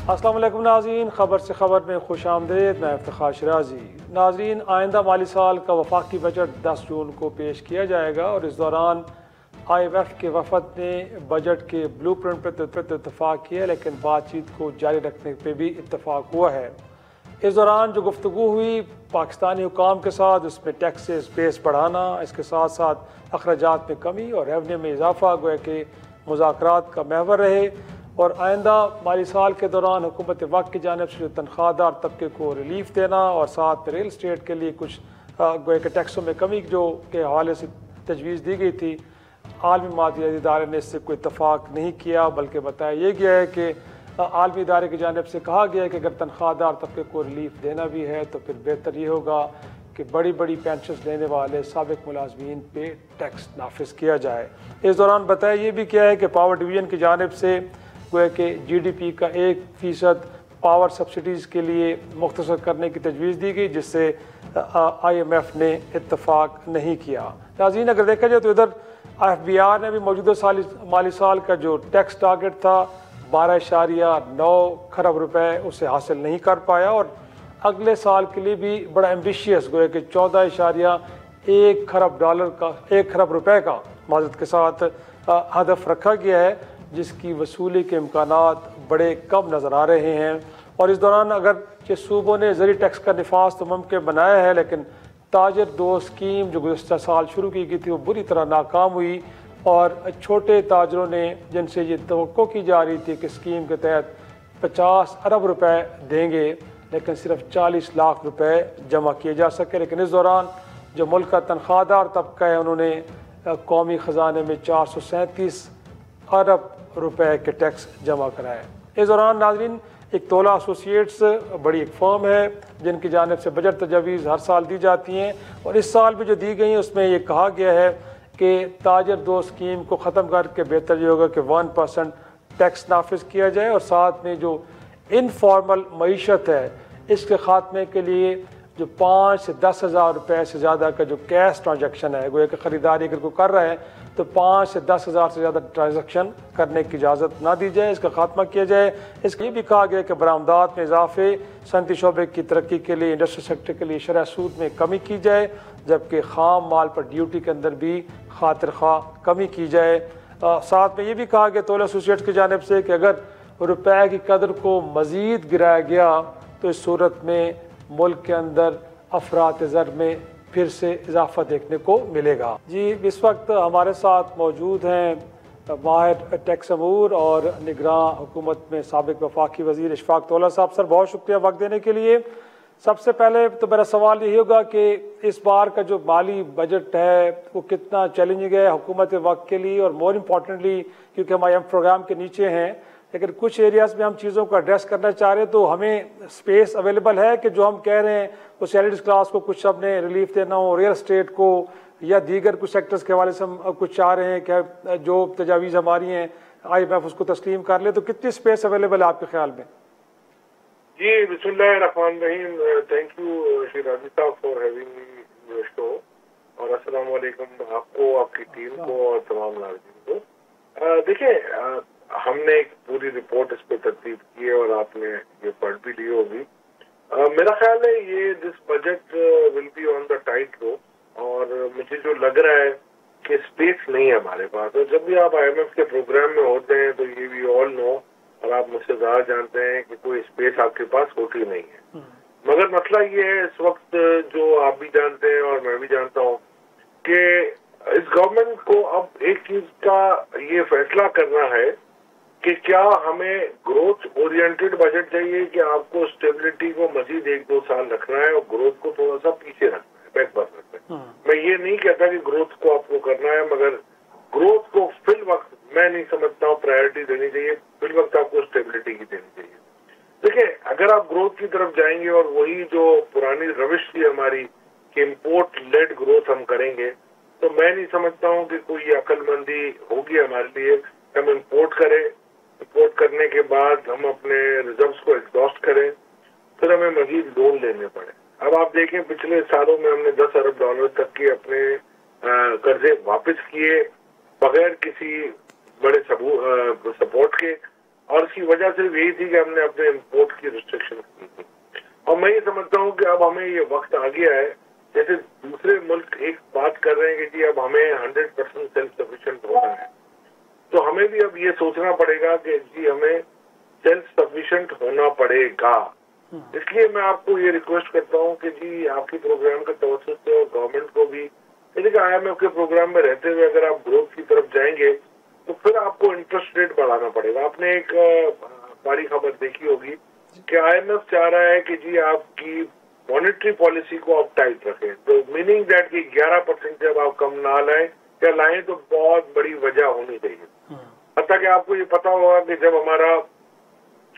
अस्सलाम वालेकुम नाज़रीन, खबर से खबर में खुश आमदेद। मैं इफ्तिखार शिराजी। नाज़रीन, आइंदा माली साल का वफाकी बजट 10 जून को पेश किया जाएगा और इस दौरान IMF के वफद ने बजट के ब्लू प्रिंट पर इतफाक़ किया, लेकिन बातचीत को जारी रखने पर भी इतफाक़ हुआ है। इस दौरान जो गुफ्तगू हुई पाकिस्तानी हुकाम के साथ, उसमें टैक्सेस बेस बढ़ाना, इसके साथ साथ अखराजात में कमी और रेवन्यू में इजाफा गोया कि मुज़ाकरात का महवर रहे। और आइंदा माली साल के दौरान हुकूमत वक्त की जानिब से जो तनख्वाहदार तबके को रिलीफ देना और साथ में रियल स्टेट के लिए कुछ गोया के टैक्सों में कमी जो के हवाले से तजवीज़ दी गई थी, आलमी मादियाती इदारे ने इससे कोई इतफाक़ नहीं किया, बल्कि बताया यह गया है कि आलमी इदारे की जानिब से कहा गया है कि अगर तनख्वाहदार तबके को रिलीफ देना भी है तो फिर बेहतर ये होगा कि बड़ी बड़ी पेंशन लेने वाले साबिक मुलाजमीन पे टैक्स नाफिज किया जाए। इस दौरान बताया ये भी किया है कि पावर डिवीज़न की जानिब से गोया कि GDP का 1% पावर सब्सिडीज़ के लिए मुख्तसर करने की तजवीज़ दी गई, जिससे IMF ने इत्तफाक नहीं किया। नाज़रीन, अगर देखा जाए तो इधर FBR ने भी मौजूदा माली साल का जो टैक्स टारगेट था 12.9 खरब रुपए उसे हासिल नहीं कर पाया और अगले साल के लिए भी बड़ा एम्बिशियस गोया कि 14.1 खरब डॉलर का 1 खरब रुपए का माजरत के साथ हदफ रखा गया है, जिसकी वसूली के इम्कानात बड़े कम नज़र आ रहे हैं। और इस दौरान अगर सूबों ने ज़री टैक्स का निफाज तो मुमकिन बनाया है, लेकिन ताजर दो स्कीम जो गुज़श्ता साल शुरू की गई थी वो बुरी तरह नाकाम हुई और छोटे ताजरों ने, जिनसे ये तवक्को की जा रही थी कि स्कीम के तहत 50 अरब रुपए देंगे, लेकिन सिर्फ 40 लाख रुपए जमा किए जा सके। लेकिन इस दौरान जो मुल्क का तनख्वाहदार तबका है उन्होंने कौमी ख़जाने में 437 अरब रुपए के टैक्स जमा कराए। इस दौरान नाज़रीन, एक तोला एसोसिएट्स बड़ी एक फर्म है जिनकी जानिब से बजट तजावीज़ हर साल दी जाती हैं और इस साल भी जो दी गई हैं उसमें ये कहा गया है कि ताजर दो स्कीम को ख़त्म करके बेहतर ये होगा कि 1% टैक्स नाफिज किया जाए और साथ में जो इनफॉर्मल मईशत है इसके ख़ात्मे के लिए जो 5 से 10 हज़ार रुपये से ज़्यादा का जो कैश ट्रांजैक्शन है, गोया कि ख़रीदारी अगर कोई कर रहा है तो 5 से 10 हज़ार से ज़्यादा ट्रांजैक्शन करने की इजाज़त ना दी जाए, इसका खात्मा किया जाए। इसके लिए भी कहा गया कि बरामदात में इजाफे, सनती शोबे की तरक्की के लिए, इंडस्ट्री सेक्टर के लिए शरह सूद में कमी की जाए, जबकि ख़ाम माल पर ड्यूटी के अंदर भी खातिर खा कमी की जाए। साथ में ये भी कहा गया तोला एसोसिएट्स की जानिब से कि अगर रुपये की कदर को मज़ीद गिराया गया तो इस सूरत में मुल्क के अंदर अफरात ज़र में फिर से इजाफा देखने को मिलेगा। जी, इस वक्त हमारे साथ मौजूद हैं माहिर टैक्स अमूर और निगरान हुकूमत में साबिक वफाकी वज़ीर इशफाक तोला साहब। सर, बहुत शुक्रिया वक्त देने के लिए। सबसे पहले तो मेरा सवाल यही होगा कि इस बार का जो माली बजट है वो कितना चैलेंजिंग है हुकूमत वक्त के लिए, और मोर इम्पॉर्टेंटली क्योंकि हम IMF प्रोग्राम के नीचे हैं, लेकिन कुछ एरियाज़ में हम चीज़ों को एड्रेस करना चाह रहे हैं, तो हमें स्पेस अवेलेबल है कि जो हम कह रहे हैं वो सैलरीज क्लास को कुछ हमने रिलीफ देना हो, रियल स्टेट को या दीगर कुछ सेक्टर्स के हवाले से हम कुछ चाह रहे हैं कि जो तजावीज़ हमारी हैं IMF उसको तस्लीम कर ले, तो कितनी स्पेस अवेलेबल है आपके ख्याल में? जी, बिस्मिल्लाहिर्रहमानिर्रहीम। थैंक यू शिराजी साहब for having me your show, और अस्सलाम वालेकुम आपको, आपकी टीम को और तमाम नाज़रीन को। देखिए, हमने एक पूरी रिपोर्ट इस पर तरतीब की है और आपने ये पढ़ भी ली होगी। मेरा ख्याल है ये this budget will be on the tight रोप, और मुझे जो लग रहा है कि स्पेस नहीं है हमारे पास। और जब भी आप IMF के प्रोग्राम में होते हैं तो ये वी ऑल नो, और आप मुझसे ज़्यादा जानते हैं कि कोई स्पेस आपके पास होती नहीं है। मगर मसला ये है इस वक्त, जो आप भी जानते हैं और मैं भी जानता हूँ, कि इस गवर्नमेंट को अब एक चीज का ये फैसला करना है कि क्या हमें ग्रोथ ओरिएंटेड बजट चाहिए कि आपको स्टेबिलिटी को मजीद 1-2 साल रखना है और ग्रोथ को थोड़ा सा पीछे रखना है, बैक बर्नर पे। मैं ये नहीं कहता कि ग्रोथ को आपको करना है, मगर ग्रोथ को फिल वक्त मैं नहीं समझता हूँ प्रायोरिटी देनी चाहिए, फिल वक्त आपको स्टेबिलिटी की देनी चाहिए। देखिए, अगर आप ग्रोथ की तरफ जाएंगे और वही जो पुरानी रविश थी हमारी कि इम्पोर्ट लेड ग्रोथ हम करेंगे, तो मैं नहीं समझता हूँ कि कोई अक्लमंदी होगी हमारे लिए। हम इम्पोर्ट करें, इम्पोर्ट करने के बाद हम अपने रिजर्व्स को एग्जॉस्ट करें, फिर हमें मजीद लोन लेने पड़े। अब आप देखें, पिछले सालों में हमने 10 अरब डॉलर तक के अपने कर्जे वापस किए बगैर किसी बड़े सपोर्ट के, और इसकी वजह सिर्फ यही थी कि हमने अपने इम्पोर्ट की रिस्ट्रिक्शन की थी। और मैं ये समझता हूँ कि अब हमें ये वक्त आ गया है, जैसे दूसरे मुल्क एक बात कर रहे हैं कि जी अब हमें 100% सेल्फ सफिशिएंट होना है, तो हमें भी अब ये सोचना पड़ेगा कि जी हमें सेल्फ सफिशिएंट होना पड़ेगा। इसलिए मैं आपको ये रिक्वेस्ट करता हूँ कि जी आपके प्रोग्राम के तवज्जुह से और गवर्नमेंट को भी, देखिए IMF के प्रोग्राम में रहते हुए अगर आप ग्रोथ की तरफ जाएंगे तो फिर आपको इंटरेस्ट रेट बढ़ाना पड़ेगा। आपने एक बड़ी खबर देखी होगी कि IMF चाह रहा है कि जी आपकी मॉनेटरी पॉलिसी को आप टाइट रखें, तो मीनिंग दैट कि 11% जब आप कम ना लाएं या लाएं तो बहुत बड़ी वजह होनी चाहिए। हत्ता कि आपको ये पता होगा कि जब हमारा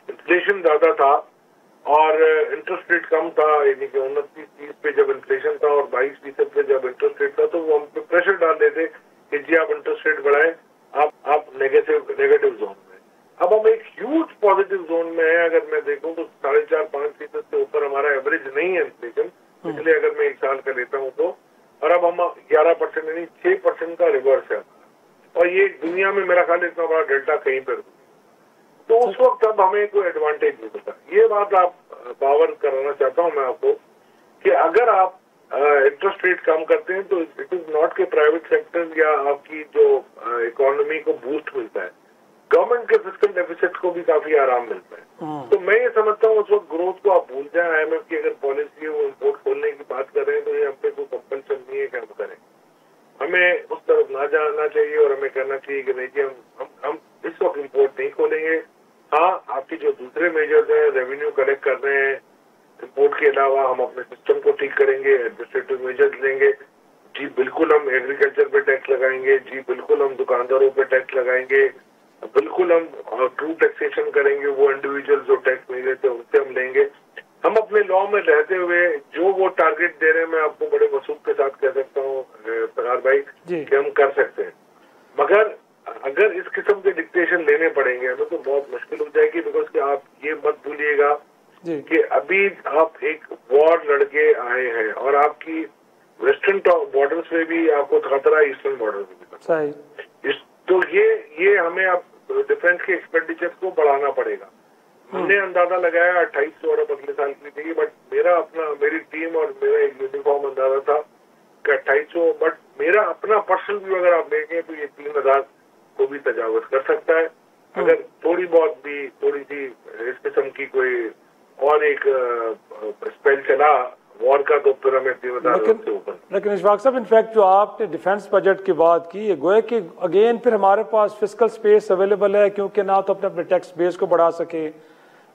इन्फ्लेशन ज्यादा था और इंटरेस्ट रेट कम था, यानी कि 29-30 पे जब इन्फ्लेशन था और 22% पे जब इंटरेस्ट रेट था, तो वो हम पे प्रेशर डाल देते कि जी आप इंटरेस्ट रेट बढ़ाएं, आप नेगेटिव जोन में। अब हम एक ह्यूज पॉजिटिव जोन में है। अगर मैं देखूं तो 4.5-5% से ऊपर हमारा एवरेज नहीं है इन्फ्लेशन, पिछले अगर मैं एक साल का लेता हूं तो, और अब हम 11% यानी 6% का रिवर्स है। और ये दुनिया में मेरा ख्याल इतना बड़ा डेल्टा कहीं पर, तो उस वक्त अब हमें कोई एडवांटेज नहीं होता। ये बात आप पावर कराना चाहता हूं मैं आपको कि अगर आप इंटरेस्ट रेट कम करते हैं तो इट इज नॉट के प्राइवेट सेक्टर या आपकी जो इकोनॉमी को बूस्ट मिलता है, गवर्नमेंट के फिस्कल डेफिसिट को भी काफी आराम मिलता है। तो मैं ये समझता हूँ उस वक्त ग्रोथ को आप भूल जाए। IMF की अगर पॉलिसी है वो इम्पोर्ट खोलने की बात कर रहे हैं तो ये हम पे कोई कंपल्सन नहीं है कि हम करें, हमें उस तरफ ना जाना चाहिए और हमें कहना चाहिए कि नहीं जी हम इस वक्त इम्पोर्ट नहीं खोलेंगे। हाँ, आपकी जो दूसरे मेजर्स हैं, रेवेन्यू कलेक्ट कर रहे हैं, इम्पोर्ट के अलावा हम अपने सिस्टम को ठीक करेंगे, एडमिनिस्ट्रेटिव मेजर्स लेंगे, जी बिल्कुल हम एग्रीकल्चर पे टैक्स लगाएंगे, जी बिल्कुल हम दुकानदारों पे टैक्स लगाएंगे, बिल्कुल हम ट्रू टैक्सेशन करेंगे, वो इंडिविजुअल जो टैक्स नहीं देते उनसे हम लेंगे। हम अपने लॉ में रहते हुए जो वो टारगेट दे रहे हैं, मैं आपको बड़े वसूख के साथ कह सकता हूँ प्रहार भाई कि हम कर सकते हैं। मगर अगर इस किस्म के डिक्टेशन लेने पड़ेंगे हमें तो बहुत मुश्किल हो जाएगी, बिकॉज कि आप ये मत भूलिएगा कि अभी आप एक वॉर लड़के आए हैं और आपकी वेस्टर्न बॉर्डर्स में भी आपको खतरा है, ईस्टर्न बॉर्डर में भी खतरा। तो ये हमें अब डिफेंस के एक्सपेंडिचर को बढ़ाना पड़ेगा। हमने अंदाजा लगाया 2800 अरब अगले साल की थी, बट मेरी टीम और मेरा एक यूनिफॉर्म अंदाजा था कि 2800, बट मेरा अपना पर्सनल व्यू अगर आप देखें तो ये 3000 को भी तजावज कर सकता है अगर थोड़ी सी इस किस्म की कोई और एक स्पेल चला वॉर का, तो फिर हमें 3000 से ऊपर। लेकिन इशफाक साहब, इनफैक्ट जो आपने डिफेंस बजट की बात की, ये गोया कि अगेन फिर हमारे पास फिस्कल स्पेस अवेलेबल है, क्योंकि ना तो अपने टैक्स बेस को बढ़ा सके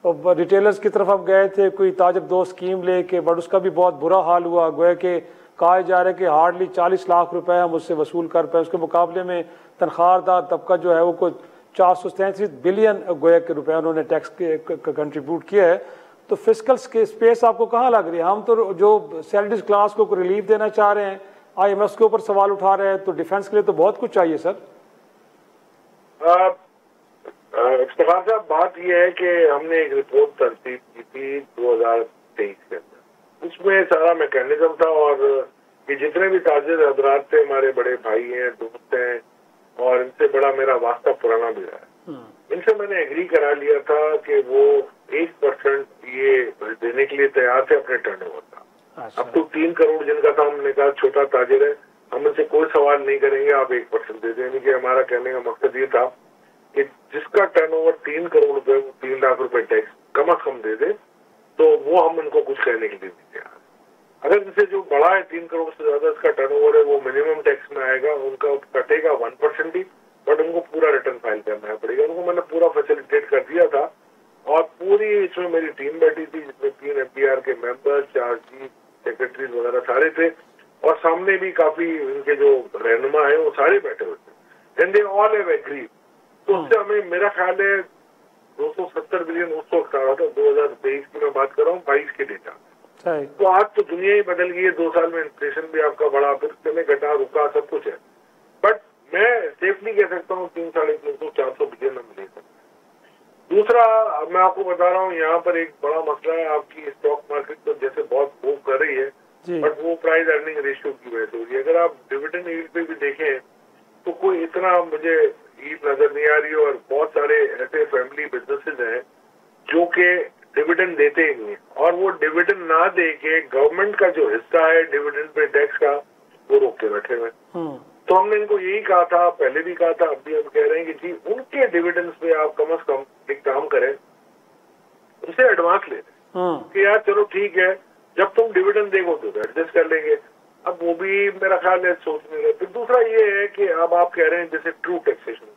और रिटेलर्स की तरफ हम गए थे कोई ताजब दो स्कीम लेके, बट उसका भी बहुत बुरा हाल हुआ। गोया कि कहा जा रहा है कि हार्डली 40 लाख रुपए हम उससे वसूल कर पाए, उसके मुकाबले में तनख्वाहदार तबका जो है वो कोई 433 बिलियन गोया के रुपए उन्होंने टैक्स कंट्रीब्यूट किया है। तो फिस्कल स्पेस आपको कहाँ लग रही है? हम तो जो सैलरीज क्लास को रिलीफ देना चाह रहे हैं, IMF के ऊपर सवाल उठा रहे हैं, तो डिफेंस के लिए तो बहुत कुछ चाहिए सर। इफ्तिखार साहब, बात यह है कि हमने एक रिपोर्ट तरतीब की थी 2023 के अंदर, उसमें सारा मैकेनिज्म था और ये जितने भी ताजिर हजरात थे हमारे बड़े भाई हैं, दोस्त हैं और इनसे बड़ा मेरा वास्ता पुराना भी रहा है, इनसे मैंने एग्री करा लिया था कि वो 1% ये देने के लिए तैयार थे अपने टर्नओवर का। अब तो 3 करोड़ जिनका था, हमने कहा छोटा ताजिर है, हम इनसे कोई सवाल नहीं करेंगे, आप 1% दे दें। यानी कि हमारा कहने का मकसद ये था कि जिसका टर्नओवर 3 करोड़ रुपए, 3 लाख रुपए टैक्स कम से कम दे दे, तो वो हम उनको कुछ कहने के लिए नहीं तैयार। अगर इनसे जो बड़ा है 3 करोड़ से ज्यादा इसका टर्नओवर है, वो मिनिमम टैक्स में आएगा, उनका कटेगा 1% ही, बट उनको पूरा रिटर्न फाइल करना पड़ेगा। उनको मैंने पूरा फैसिलिटेट कर दिया था और पूरी इसमें मेरी टीम बैठी थी जिसमें 3 FBR के मेंबर, 4 चीफ सेक्रेटरीज वगैरह सारे थे और सामने भी काफी उनके जो रहनुमा है वो सारे बैठे हुए थे, and they all have agreed. तो उससे हमें, मेरा ख्याल है 270 बिलियन उस वक्त आ रहा था, 2023 की मैं बात कर रहा हूँ, 22 के डेटा। तो आज तो दुनिया ही बदल गई है, 2 साल में इन्फ्लेशन भी आपका बढ़ा, फिर चले घटा रुका सब कुछ है, बट मैं सेफली कह सकता हूँ 300-400 बिलियन हम ले सकते हैं। दूसरा मैं आपको बता रहा हूँ, यहाँ पर एक बड़ा मसला है, आपकी स्टॉक मार्केट तो जैसे बहुत मूव कर रही है, बट वो प्राइस अर्निंग रेशियो की वजह से हो रही है। अगर आप डिविडेंड यील्ड पे भी देखें तो कोई इतना मुझे यील्ड नजर नहीं आ रही है और बहुत सारे ऐसे ऐसे फैमिली बिजनेसेस हैं जो कि डिविडेंड देते ही नहीं है, और वो डिविडेंड ना दे के गवर्नमेंट का जो हिस्सा है डिविडेंड पे टैक्स का वो रोक के बैठे हुए। तो हमने इनको यही कहा था, पहले भी कहा था, अब भी हम कह रहे हैं कि जी उनके डिविडेंड्स पे आप कम से कम एक काम करें, उनसे एडवांस ले लें कि यार चलो ठीक है, जब तुम डिविडेंड देखो तो एडजस्ट कर लेंगे। अब वो भी मेरा ख्याल है सोचने का। फिर दूसरा ये है कि अब आप कह रहे हैं जैसे ट्रू टैक्सेशन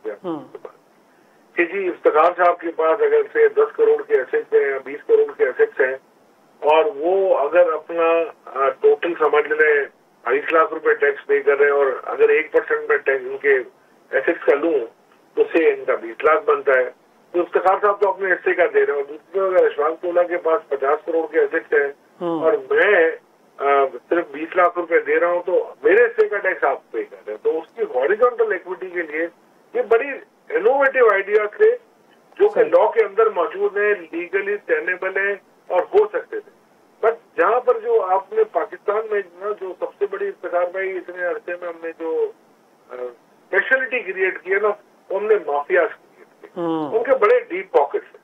कि जी इफ्तिखार साहब के पास अगर से 10 करोड़ के एसेट्स हैं या 20 करोड़ के एसेट्स हैं, और वो अगर अपना टोटल समझ लें 22 लाख रुपए टैक्स पे कर रहे हैं, और अगर 1% में टैक्स उनके एसेट्स का लूं तो से इनका 20 लाख बनता है, तो इफ्तिखार साहब तो अपने हिस्से का दे रहे हैं। और दूसरी अगर अशफाक तोला के पास 50 करोड़ के एसेट्स हैं और मैं सिर्फ 20 लाख रुपए दे रहा हूं, तो मेरे हिस्से का टैक्स आप पे कर रहे हैं। तो उसकी हॉरिजॉन्टल इक्विटी के लिए ये बड़ी इनोवेटिव आइडिया थे जो कि लॉ के अंदर मौजूद है, लीगली टेनेबल है और हो सकते थे। बट जहां पर जो आपने पाकिस्तान में ना जो सबसे बड़ी इफ्तिखार भाई इतने अरसे में हमने जो स्पेशलिटी क्रिएट की है ना, हमने माफियाज क्रिएट किए। उनके बड़े डीप पॉकेट्स हैं,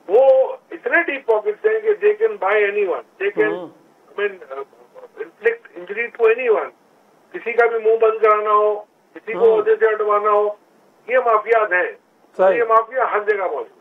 वो इतने डीप पॉकेट्स हैं कि they can buy anyone, they can inflict injury to anyone. किसी का भी मुंह बंद कराना हो, किसी को ओहदे से हटवाना हो, ये माफियाज हैं। तो ये माफिया हर जगह मौजूद।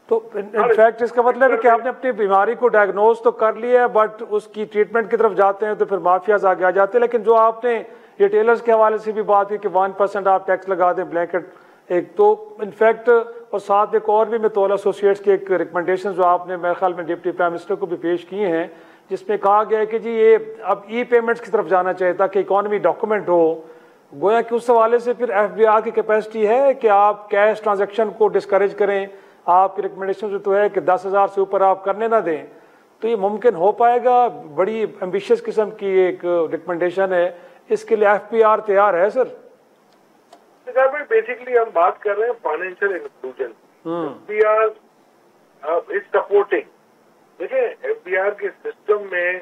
तो इनफैक्ट इसका मतलब है कि आपने अपनी बीमारी को डायग्नोज तो कर लिया है, बट उसकी ट्रीटमेंट की तरफ जाते हैं तो फिर माफियाज आगे आ जाते हैं। लेकिन जो आपने रिटेलर्स के हवाले से भी बात की कि 1% आप टैक्स लगा दें ब्लैंकेट, एक तो इनफैक्ट, और साथ एक और भी मित्तोल एसोसिएट्स की एक रिकमेंडेशन जो आपने मेरे ख्याल में डिप्टी प्राइम मिनिस्टर को भी पेश किए हैं, जिसमें कहा गया है कि जी ये अब ई पेमेंट्स की तरफ जाना चाहिए ताकि इकॉनमी डॉक्यूमेंट हो। गोया कि उस हवाले से फिर FBI की कैपेसिटी है कि आप कैश ट्रांजैक्शन को डिस्करेज करें। आपकी रिकमेंडेशन तो है कि 10,000 से ऊपर आप करने ना दें, तो ये मुमकिन हो पाएगा? बड़ी एम्बिशियस किस्म की एक रिकमेंडेशन है, इसके लिए FPR तैयार है सर? बेसिकली हम बात कर रहे हैं financial inclusion. FPR is supporting. देखिए FPR के सिस्टम में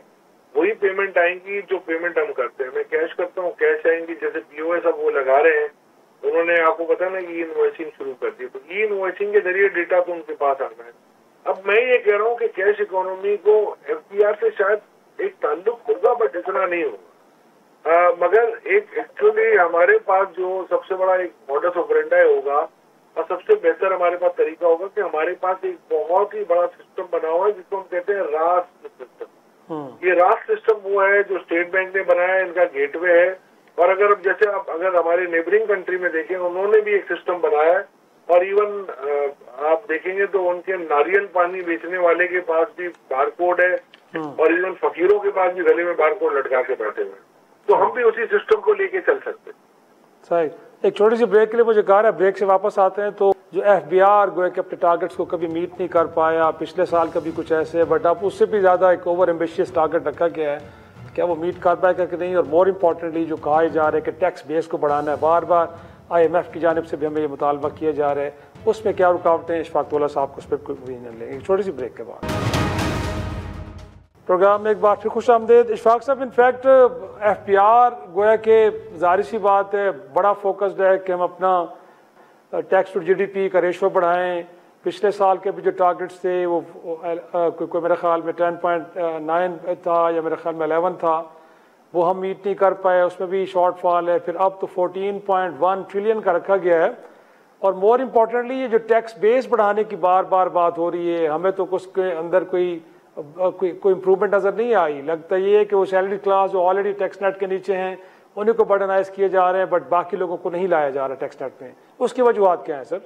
वही पेमेंट आएंगी जो पेमेंट हम करते हैं। मैं कैश करता हूँ, कैश आएंगी। जैसे POS अब वो लगा रहे हैं, उन्होंने आपको पता ना ई इनवॉइसिंग शुरू कर दी, तो ई इनवॉइसिंग के जरिए डेटा तो उनके पास आना है। अब मैं ये कह रहा हूँ कि कैश इकोनॉमी को FPR से शायद एक ताल्लुक होगा, बट इतना नहीं होगा। मगर एक एक्चुअली हमारे पास जो सबसे बड़ा एक मॉडस ऑपरेंडी होगा और सबसे बेहतर हमारे पास तरीका होगा कि हमारे पास एक बहुत ही बड़ा सिस्टम बना हुआ है जिसको हम कहते हैं रास्ट सिस्टम। ये रास्ट सिस्टम वो है जो स्टेट बैंक ने बनाया है, इनका गेटवे है। और अगर अब जैसे आप अगर हमारे नेबरिंग कंट्री में देखें, उन्होंने भी एक सिस्टम बनाया है, और इवन आप देखेंगे तो उनके नारियल पानी बेचने वाले के पास भी बारकोड है, और इवन फकीरों के पास भी गले में बारकोड लटका के बैठे हुए। तो हम भी उसी सिस्टम को लेके चल सकते हैं। सही। एक छोटी सी ब्रेक के लिए मुझे कहा है, ब्रेक से वापस आते हैं। तो जो FBR गोया के अपने टारगेट्स को कभी मीट नहीं कर पाया, पिछले साल कभी कुछ ऐसे, बट अब उससे भी ज़्यादा एक ओवर एम्बिशियस टारगेट रखा गया है, क्या वो मीट कर पाएगा कि नहीं? और मोर इम्पॉर्टेंटली जो कहा जा रहा है कि टैक्स बेस को बढ़ाना है, बार बार IMF की जानिब से भी हमें ये मुतालबा किया जा रहा है, उसमें क्या रुकावटें? इशफाक तोला साहब को उस पर कोई ओपिनियन लेंगे एक छोटी सी ब्रेक के बाद। प्रोग्राम में एक बार फिर खुश आमदेद। इशफाक साहब, इनफैक्ट FPR गोया के ज़ाहिर सी बात है बड़ा फोकस्ड है कि हम अपना टैक्स टू GDP का रेशो बढ़ाएं। पिछले साल के भी जो टारगेट्स थे वो कोई मेरे ख्याल में 10.9 था या मेरे ख्याल में 11 था, वो हम मीट नहीं कर पाए, उसमें भी शॉर्टफॉल है। फिर अब तो 14.1 ट्रिलियन का रखा गया है। और मोर इम्पॉर्टेंटली ये जो टैक्स बेस बढ़ाने की बार बार बात हो रही है, हमें तो उसके अंदर कोई इम्प्रूवमेंट नज़र नहीं आई। लगता ये है कि वो सैलरी क्लास जो ऑलरेडी टैक्स नेट के नीचे हैं उन्हीं को बर्डनाइज किए जा रहे हैं, बट बाकी लोगों को नहीं लाया जा रहा टैक्स नेट में। उसकी वजूहत क्या है सर?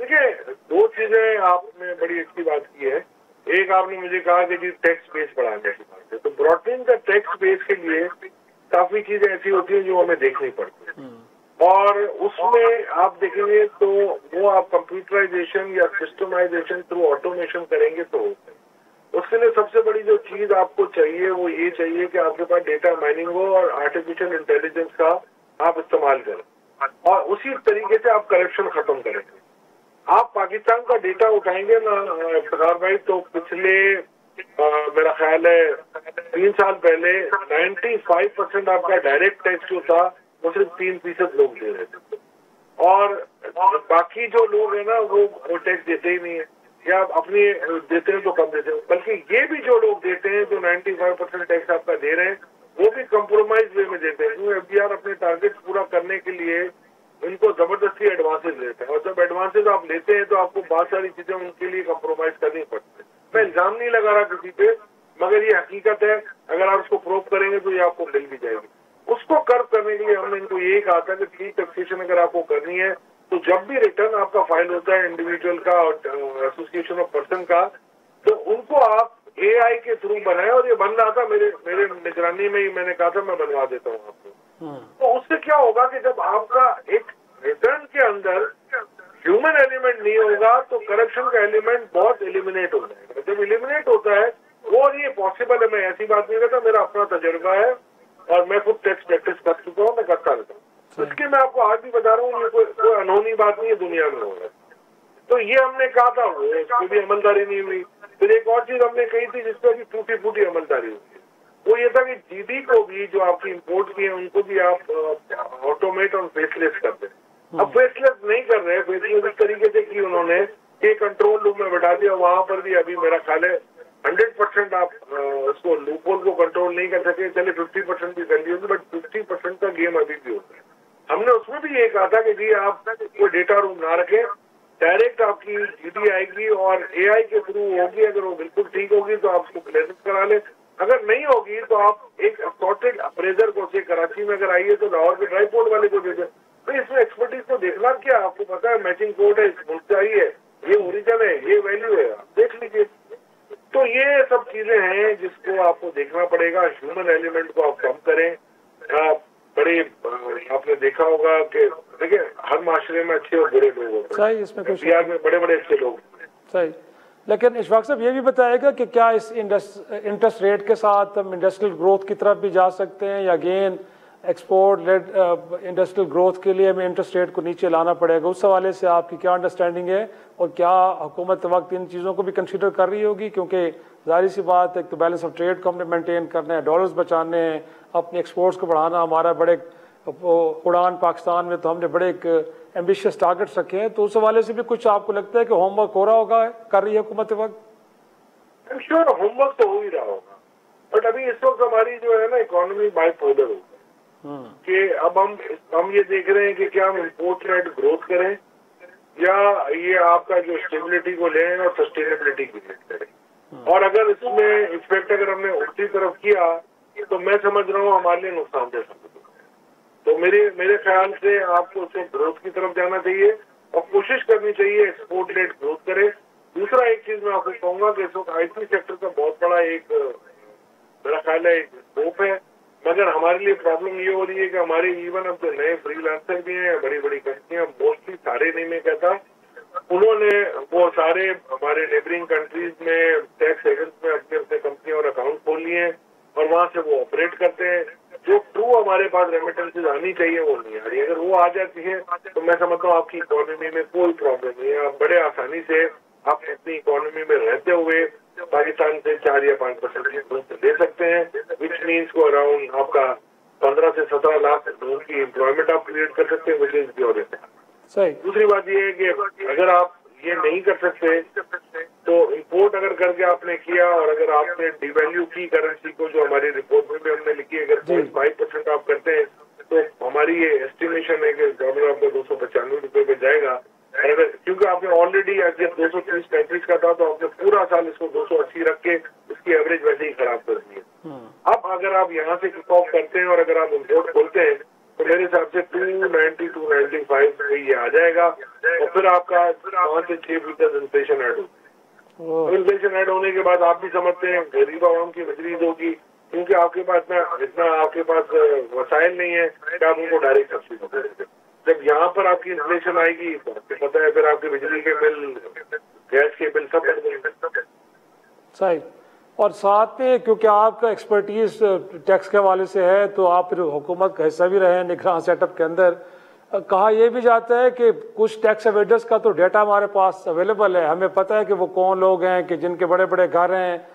देखिए, दो चीजें आपने बड़ी अच्छी बात की है। एक आपने मुझे कहा कि जी टैक्स बेस बढ़ाने की बात है, तो ब्रॉडनिंग का टैक्स बेस के लिए काफी चीजें ऐसी होती हैं जो हमें देखनी पड़ती है, और उसमें आप देखेंगे तो वो आप कंप्यूटराइजेशन या सिस्टमाइजेशन थ्रू ऑटोमेशन करेंगे तो होता है। उसके लिए सबसे बड़ी जो चीज आपको चाहिए वो ये चाहिए कि आपके पास डेटा माइनिंग हो और आर्टिफिशियल इंटेलिजेंस का आप इस्तेमाल करें, और उसी तरीके से आप करप्शन खत्म करेंगे। आप पाकिस्तान का डेटा उठाएंगे ना इफ्तिखार भाई, तो पिछले मेरा ख्याल है 3 साल पहले 95% आपका डायरेक्ट टैक्स जो था वो सिर्फ 3% लोग दे रहे थे। और बाकी जो लोग हैं ना वो टैक्स देते ही नहीं है, या अपनी देते हैं तो कम देते हैं। बल्कि ये भी जो लोग देते हैं, जो 95% टैक्स आपका दे रहे हैं, वो भी कंप्रोमाइज वे में देते हैं। क्योंकि एफबीआर अपने टारगेट पूरा करने के लिए इनको जबरदस्ती एडवांसेज लेते हैं, और जब एडवांसेज आप लेते हैं तो आपको बहुत सारी चीजें उनके लिए कंप्रोमाइज करनी पड़ती है। मैं इल्जाम नहीं लगा रहा किसी पे, मगर ये हकीकत है। अगर आप उसको प्रूव करेंगे तो ये आपको मिल भी जाएगी। उसको कर्व करने के लिए हमने इनको यही कहा था कि फ्री टैक्सेशन अगर आपको करनी है तो जब भी रिटर्न आपका फाइल होता है इंडिविजुअल का और एसोसिएशन ऑफ पर्सन का, तो उनको आप एआई के थ्रू बनाए। और ये बन रहा था मेरे निगरानी में ही, मैंने कहा था मैं बनवा देता हूँ आपको। तो उससे क्या होगा कि जब आपका एक रिटर्न के अंदर ह्यूमन एलिमेंट नहीं होगा तो करप्शन का एलिमेंट बहुत एलिमिनेट हो जाएगा। जब एलिमिनेट होता है वो, और ये पॉसिबल है, मैं ऐसी बात नहीं करता, मेरा अपना तजुर्बा है और मैं खुद टैक्स प्रैक्टिस कर चुका हूँ, मैं करता रहता हूँ। इसलिए मैं आपको आज भी बता रहा हूँ, ये कोई अनहोनी बात नहीं है दुनिया में हो रहा है। तो ये हमने कहा था, वो भी अमलदारी नहीं हुई। फिर एक और चीज हमने कही थी जिसपे भी टूटी फूटी अमलदारी हुई, वो ये था कि जीडी को भी, जो आपकी इम्पोर्ट की है, उनको भी आप ऑटोमेट और फेसलेस कर दें। अब फेसलेस नहीं कर रहे, फेसलेस इस तरीके से की उन्होंने कि कंट्रोल रूम में बैठा दिया। वहां पर भी अभी मेरा ख्याल है 100% आप उसको लूपहोल को कंट्रोल नहीं कर सके। चले 50% भी कर ली होगी, बट 50% का गेम अभी भी होता है। हमने उसमें भी ये कहा था कि जी आप कोई डेटा रूम ना रखें, डायरेक्ट आपकी जीडी आएगी और एआई के थ्रू होगी। अगर वो बिल्कुल ठीक होगी तो आप उसको क्लियरेंस करा लें, अगर नहीं होगी तो आप एक सॉर्टेड अप्रेजर को से कराची में अगर आइए तो लाहौर के ड्राई पोर्ट वाले को दे दें। तो इसमें एक्सपर्टीज को देखना क्या, आपको पता है मैचिंग कोड है, मुल्क चाहिए, ये ओरिजिन है, ये वैल्यू है, आप देख लीजिए। तो ये सब चीजें हैं जिसको आपको देखना पड़ेगा। ह्यूमन एलिमेंट को आप कम करें। बड़े आपने देखा होगा कि देखिए हर माशरे में अच्छे और बुरे लोग होते हैं, इसमें कुछ बिहार में बड़े बड़े अच्छे लोग सही। लेकिन इशफाक साहब ये भी बताएगा कि क्या इस इंटरेस्ट रेट के साथ हम इंडस्ट्रियल ग्रोथ की तरफ भी जा सकते हैं, या again export led industrial growth के लिए हमें इंटरेस्ट रेट को नीचे लाना पड़ेगा? उस हवाले से आपकी क्या अंडरस्टैंडिंग है, और क्या हुकूमत वक्त इन चीज़ों को भी कंसीडर कर रही होगी? क्योंकि जाहिर सी बात है, एक तो बैलेंस ऑफ ट्रेड को हमने मेंटेन करना है, डॉलर्स बचाने हैं, अपने एक्सपोर्ट्स को बढ़ाना। हमारा बड़े उड़ान पाकिस्तान में तो हमने बड़े एक एम्बिशियस टारगेट्स रखे हैं। तो उस हवाले से भी कुछ आपको लगता है कि होमवर्क हो रहा होगा, कर रही है हुकूमत वक्त? आई एम श्योर होमवर्क तो हो ही रहा होगा, बट अभी इस वक्त हमारी जो है ना इकोनॉमी बाइपोलर हो गई कि अब हम ये देख रहे हैं कि क्या हम इम्पोर्ट लेड ग्रोथ करें, या ये आपका जो स्टेबिलिटी को लें और सस्टेनेबिलिटी की लेट करें। और अगर इसमें इफेक्ट अगर हमने उल्टी तरफ किया तो मैं समझ रहा हूँ हमारे लिए नुकसान दे सकते। तो मेरे ख्याल से आपको उसको ग्रोथ की तरफ जाना चाहिए और कोशिश करनी चाहिए एक्सपोर्ट लेड ग्रोथ करे। दूसरा एक चीज मैं आपको कहूंगा कि इस वक्त आईटी सेक्टर का बहुत बड़ा एक मेरा ख्याल है स्कोप है, मगर हमारे लिए प्रॉब्लम ये हो रही है कि हमारे इवन अब जो नए फ्रीलांसर भी हैं, बड़ी बड़ी कंपनियां, मोस्टली सारे नहीं मैं कहता, उन्होंने वो सारे हमारे नेबरिंग कंट्रीज में टैक्स हेवन्स में अपने अपने कंपनियां और अकाउंट खोल लिए हैं और वहां से वो ऑपरेट करते हैं। जो ट्रू हमारे पास रेमिटेंसेज आनी चाहिए वो नहीं आ रही। अगर वो आ जाती है तो मैं समझता हूँ आपकी इकोनॉमी में कोई प्रॉब्लम नहीं है। आप बड़े आसानी से आप अपनी इकोनॉमी में रहते हुए पाकिस्तान से 4 या 5% की ग्रोथ ले सकते हैं, विच मीन्स को अराउंड आपका 15 से 17 लाख लोगों की एम्प्लॉयमेंट आप क्रिएट कर सकते हैं, विच इज प्योर। सही। दूसरी बात ये है कि अगर आप ये नहीं कर सकते तो इंपोर्ट अगर करके आपने किया और अगर आपने डिवैल्यू की करेंसी को, जो हमारी रिपोर्ट में भी हमने लिखी है, अगर 5% आप करते हैं तो हमारी ये एस्टिमेशन है कि डॉलर आपका 295 रुपए पे जाएगा। अगर क्योंकि आपने ऑलरेडी अगर 230-35 का था तो आपने पूरा साल इसको 280 रख के उसकी एवरेज वैसे ही खराब कर दी है। अब अगर आप यहाँ से किक ऑफ करते हैं और अगर आप इम्पोर्ट खोलते हैं तो मेरे हिसाब से 290-295 ये आ जाएगा और फिर आपका 5 से 6% इन्फ्लेशन ऐड होगी। इन्फ्लेशन ऐड होने के बाद आप भी समझते हैं गरीब आवाम की तजरीज होगी, क्योंकि आपके पास इतना आपके पास वसाइल नहीं है कि आप उनको डायरेक्ट सब्सिडी दे देते। जब यहाँ पर आपकी इन्फ्लेशन आएगी तो आपको पता है फिर आपके बिजली के बिल, गैस के बिल सब बढ़ जाएंगे। सही। और साथ में क्योंकि आपका एक्सपर्टीज टैक्स के हवाले से है तो आप फिर हुकूमत का हिस्सा भी रहे हैं निगरान सेटअप के अंदर। कहा यह भी जाता है कि कुछ टैक्स एवेडर्स का तो डेटा हमारे पास अवेलेबल है, हमें पता है कि वो कौन लोग हैं कि जिनके बड़े बड़े घर हैं,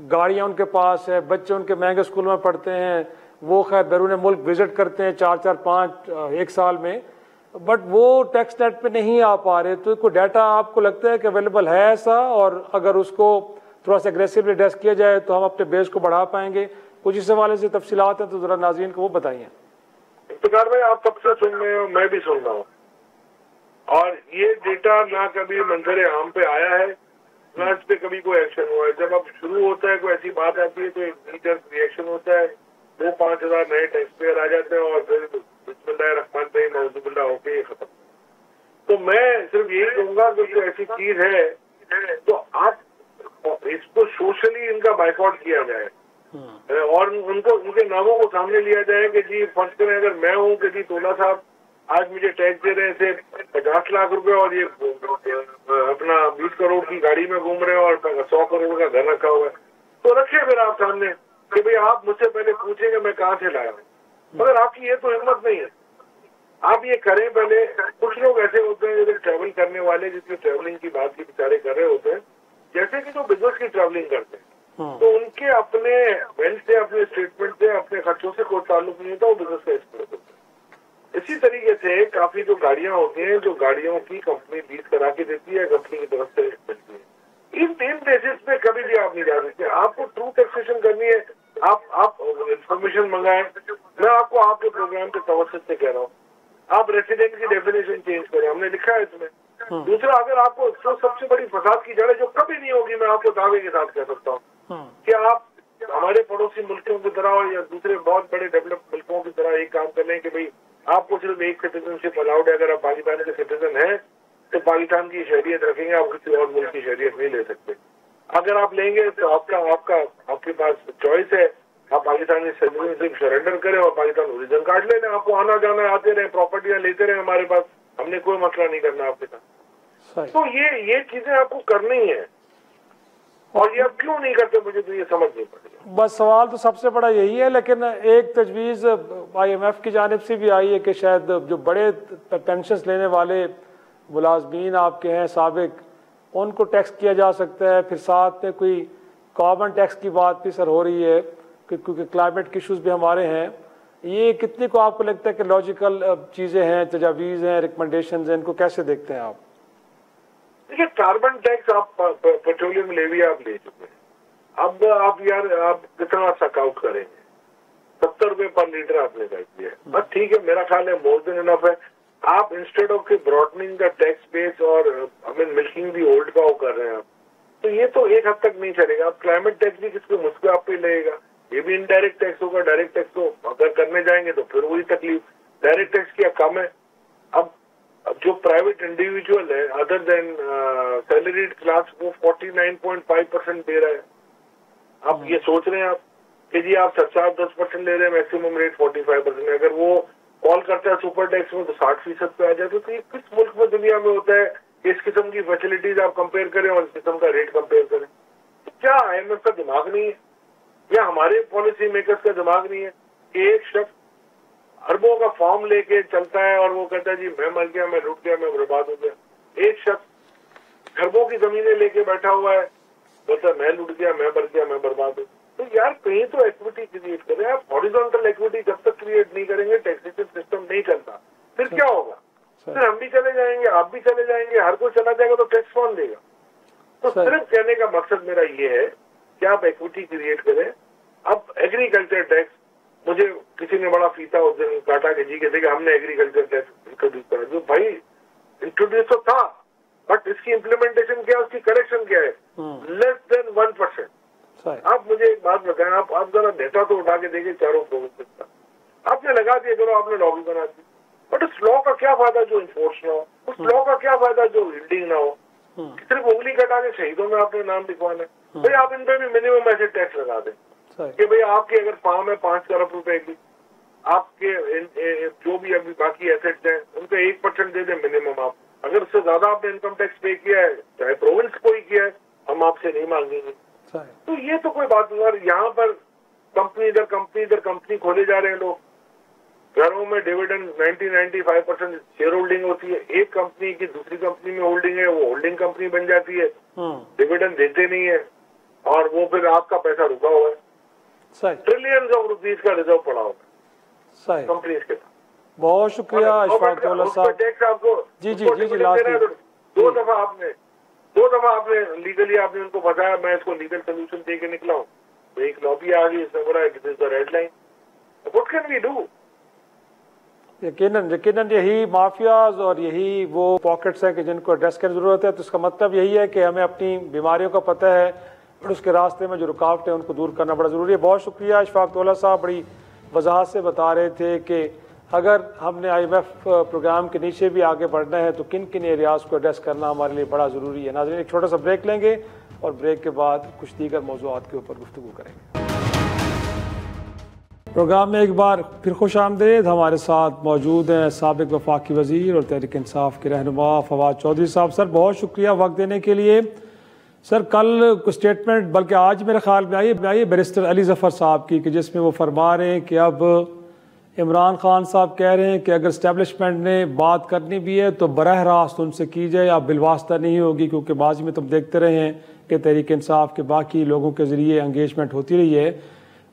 गाड़ियाँ उनके पास है, बच्चे उनके महंगे स्कूल में पढ़ते हैं, वो खैर बैरून मुल्क विजिट करते हैं 4-4-5 एक साल में। बट वो टैक्स नेट पे नहीं आ पा रहे, तो कोई डाटा आपको लगता है कि अवेलेबल है ऐसा, और अगर उसको थोड़ा सा एग्रेसिवली एड्रेस किया जाए तो हम अपने बेस को बढ़ा पाएंगे? कुछ इस हवाले से तफसीलात हैं तो जरा नाज़रीन को वो बताइए। इफ्तिखार भाई, आप कब से सुन रहे हो, मैं भी सुन रहा हूँ, और ये डेटा ना कभी मंजर आम पे आया है ना इस पे कभी कोई एक्शन हुआ है। जब अब शुरू होता है, कोई ऐसी बात आती है तो एक रिएक्शन होता है, 2-5 हज़ार नए टैक्स पेयर आ जाते हैं और फिर बिस्मिल्लाहिर्रहमानिर्रहीम नऊजुबिल्लाह होके खत्म। तो मैं सिर्फ यही कहूंगा कि कोई ऐसी चीज है तो आप इसको सोशली इनका बाइकआउट किया जाए और उनको उनके नामों को सामने लिया जाए कि जी फर्ज करें अगर मैं हूँ कि जी तोला साहब आज मुझे टैक्स दे रहे थे 50 लाख रुपए और ये अपना 20 करोड़ की गाड़ी में घूम रहे हैं और 100 करोड़ का घर रखा हुआ है, तो रखिए फिर आप सामने कि भाई आप मुझसे पहले पूछेंगे मैं कहाँ से लाया हूँ। मगर आपकी ये तो हिम्मत नहीं है, आप ये करें पहले। कुछ लोग ऐसे होते हैं जो ट्रैवल करने वाले, जिसमें ट्रैवलिंग की बात की बेचारे कर रहे होते हैं, जैसे कि जो बिजनेस की ट्रैवलिंग करते हैं, तो उनके अपने वेल्थ से, अपने स्टेटमेंट से, अपने खर्चों से कोई ताल्लुक नहीं होता, वो बिजनेस का एक्सपर्ट होता है। इसी तरीके से काफी जो गाड़ियां होती हैं, जो गाड़ियों की कंपनी लीज करा के देती है, कंपनी की तरफ से मिलती है, इन तीन बेसिस पे कभी भी आप नहीं जा सकते। आपको ट्रू टैक्सेशन करनी है, आप इंफॉर्मेशन मंगाएं। मैं आपको आपके प्रोग्राम के तवज्जुह से कह रहा हूँ, आप रेसिडेंट की डेफिनेशन चेंज करें, हमने लिखा है इसमें। दूसरा, अगर आपको जो सबसे बड़ी फसाद की जड़ है, जो कभी नहीं होगी, मैं आपको दावे के साथ कह सकता हूँ कि आप हमारे पड़ोसी मुल्कों की तरह या दूसरे बहुत बड़े डेवलप मुल्कों की तरह एक काम कर लें कि भाई आपको सिर्फ एक सिटीजनशिप अलाउड है। अगर आप पाकिस्तान के सिटीजन हैं तो पाकिस्तान की शहरियत रखेंगे, आप किसी और मुल्क की शहरियत नहीं ले सकते। अगर आप लेंगे तो आपके पास चॉइस है, आप पाकिस्तानी सिटीजनशिप सरेंडर करें और पाकिस्तान ओरिजिन कार्ड ले लें। आपको आना जाना आते रहे, प्रॉपर्टियां लेते रहे हमारे पास, हमने कोई मसला नहीं करना आपके साथ। तो ये चीजें आपको करनी है, और ये आप क्यों नहीं करते मुझे तो ये समझ नहीं पड़ रही। बस सवाल तो सबसे बड़ा यही है, लेकिन एक तजवीज़ IMF की जानिब से भी आई है कि शायद जो बड़े पेंशन लेने वाले मुलाजमीन आपके हैं साबिक, उनको टैक्स किया जा सकता है। फिर साथ में कोई कार्बन टैक्स की बात भी सर हो रही है क्योंकि क्लाइमेट के इशूज़ भी हमारे हैं। ये कितनी को आपको लगता है कि लॉजिकल चीज़ें हैं, तजावीज़ हैं, रिकमेंडेशन हैं, इनको कैसे देखते हैं आप? देखिए, कार्बन टैक्स आप पेट्रोलियम लेवी आप ले चुके हैं, अब आप कितना सक आउट करेंगे? 70 रुपए पर लीटर आपने कर दिया है, बस ठीक है, मेरा ख्याल है मोर देन इनफ है। आप इंस्टेड ऑफ की ब्रॉडनिंग द टैक्स बेस और मिल्किंग दी ओल्ड काउ कर रहे हैं आप, तो ये तो एक हद तक नहीं चलेगा। आप क्लाइमेट टैक्स भी किसको मुझको आप पे लगेगा, ये भी इनडायरेक्ट टैक्स होगा। डायरेक्ट टैक्स तो अगर करने जाएंगे तो फिर वही तकलीफ। डायरेक्ट टैक्स क्या कम है? अब जो प्राइवेट इंडिविजुअल है अदर देन सैलरीड क्लास, वो 49.5% दे रहा है। आप ये सोच रहे हैं आप कि जी आप 10% ले रहे हैं, मैक्सिमम रेट 45% है। अगर वो कॉल करता है सुपर टैक्स में तो 60% पे आ जाता है। तो ये किस मुल्क में दुनिया में होता है कि इस किस्म की फैसिलिटीज आप कंपेयर करें और इस किस्म का रेट कंपेयर करें? तो क्या IMF का दिमाग नहीं है या हमारे पॉलिसी मेकर्स का दिमाग नहीं है कि एक शख्स अरबों का फॉर्म लेके चलता है और वो कहता है जी मैं मर गया, मैं लूट गया, मैं बर्बाद हो गया। एक शख्स खरबों की जमीनें लेके बैठा हुआ है, बोलता है मैं लूट गया, मैं मर गया, मैं बर्बाद हूँ। तो यार कहीं तो एक्विटी क्रिएट करें आप। हॉरिजॉन्टल एक्विटी जब तक क्रिएट नहीं करेंगे, टैक्सेशन सिस्टम नहीं चलता, फिर क्या होगा? फिर हम भी चले जाएंगे, आप भी चले जाएंगे, हर कोई चला जाएगा, तो टैक्स कौन देगा? तो सिर्फ कहने का मकसद मेरा ये है कि आप एक्विटी क्रिएट करें। अब एग्रीकल्चर टैक्स, मुझे किसी ने बड़ा फीता उस दिन काटा कि जी कहते हमने एग्रीकल्चर टैक्स इंट्रोड्यूस करा। जो भाई इंट्रोड्यूस तो था, बट इसकी इम्प्लीमेंटेशन क्या है, उसकी करेक्शन क्या है? Less than 1%। आप मुझे एक बात बताएं, आप जरा डेटा तो उठा के देखिए चारों प्रोविंसेस का। आपने लगा दिया, चलो आपने लॉ भी बना दी, बट उस लॉ का क्या फायदा जो इन्फोर्स ना हो? उस लॉ का क्या फायदा जो हिल्डिंग ना हो? सिर्फ उंगली कटा के शहीदों में आपने नाम लिखवाना है। भाई आप इन पे भी मिनिमम ऐसे टैक्स लगा दें कि भाई आपके अगर फार्म है 5 करोड़ रुपए की, आपके जो भी अभी बाकी एसेट्स हैं उनका 1% दे दें मिनिमम। आप अगर उससे ज्यादा आपने इनकम टैक्स पे किया है, चाहे प्रोविंस को ही किया है, हम आपसे नहीं मांगेंगे। तो ये तो कोई बात नहीं। और यहाँ पर कंपनी इधर कंपनी खोले जा रहे हैं लोग, घरों में डिविडेंड 90-95% शेयर होल्डिंग होती है। एक कंपनी की दूसरी कंपनी में होल्डिंग है, वो होल्डिंग कंपनी बन जाती है, डिविडेंड देते नहीं है, और वो फिर आपका पैसा रुका हुआ है। ट्रिलियंस ऑफ रुपीज का रिजर्व पड़ा होगा कंपनीज के पास। बहुत शुक्रिया अशफाक तौला साहब। जी जी जी जी लास्ट दो दफा आपने लीगली आपने उनको बताया, मैं इसको लीगल सोल्यूशन दे के निकला हूँ, तो एक लॉबी आ गई, इसने बोला this is the red line, what can we do? यकीनन यकीनन यही माफियाज और यही वो पॉकेट्स हैं कि जिनको एड्रेस करने की जरूरत है। तो इसका मतलब यही है कि हमें अपनी बीमारियों का पता है और उसके रास्ते में जो रुकावटें हैं उनको दूर करना बड़ा ज़रूरी है। बहुत शुक्रिया अशफाक तौला साहब, बड़ी वजाहत से बता रहे थे कि अगर हमने IMF प्रोग्राम के नीचे भी आगे बढ़ना है तो किन किन एरियाज़ को एड्रेस करना हमारे लिए बड़ा ज़रूरी है। नाज़रीन, एक छोटा सा ब्रेक लेंगे और ब्रेक के बाद कुछ दीगर मौज़ूआत के ऊपर गुफ्तगू करेंगे। प्रोग्राम में एक बार फिर खुश आमदेद। हमारे साथ मौजूद हैं साबिक वफाकी वज़ीर और तहरीक इंसाफ के रहनुमा फवाद चौधरी साहब। सर बहुत शुक्रिया वक्त देने के लिए। सर कल स्टेटमेंट बल्कि आज मेरे ख्याल में आई बैरिस्टर अली ज़फ़र साहब की, कि जिसमें वो फरमा रहे हैं कि अब इमरान खान साहब कह रहे हैं कि अगर इस्टेब्लिशमेंट ने बात करनी भी है तो बरह रास्त उनसे की जाए, अब बिलवास्ता नहीं होगी, क्योंकि माजी में तुम देखते रहे हैं कि तहरीक इंसाफ के बाकी लोगों के ज़रिए एंगेजमेंट होती रही है।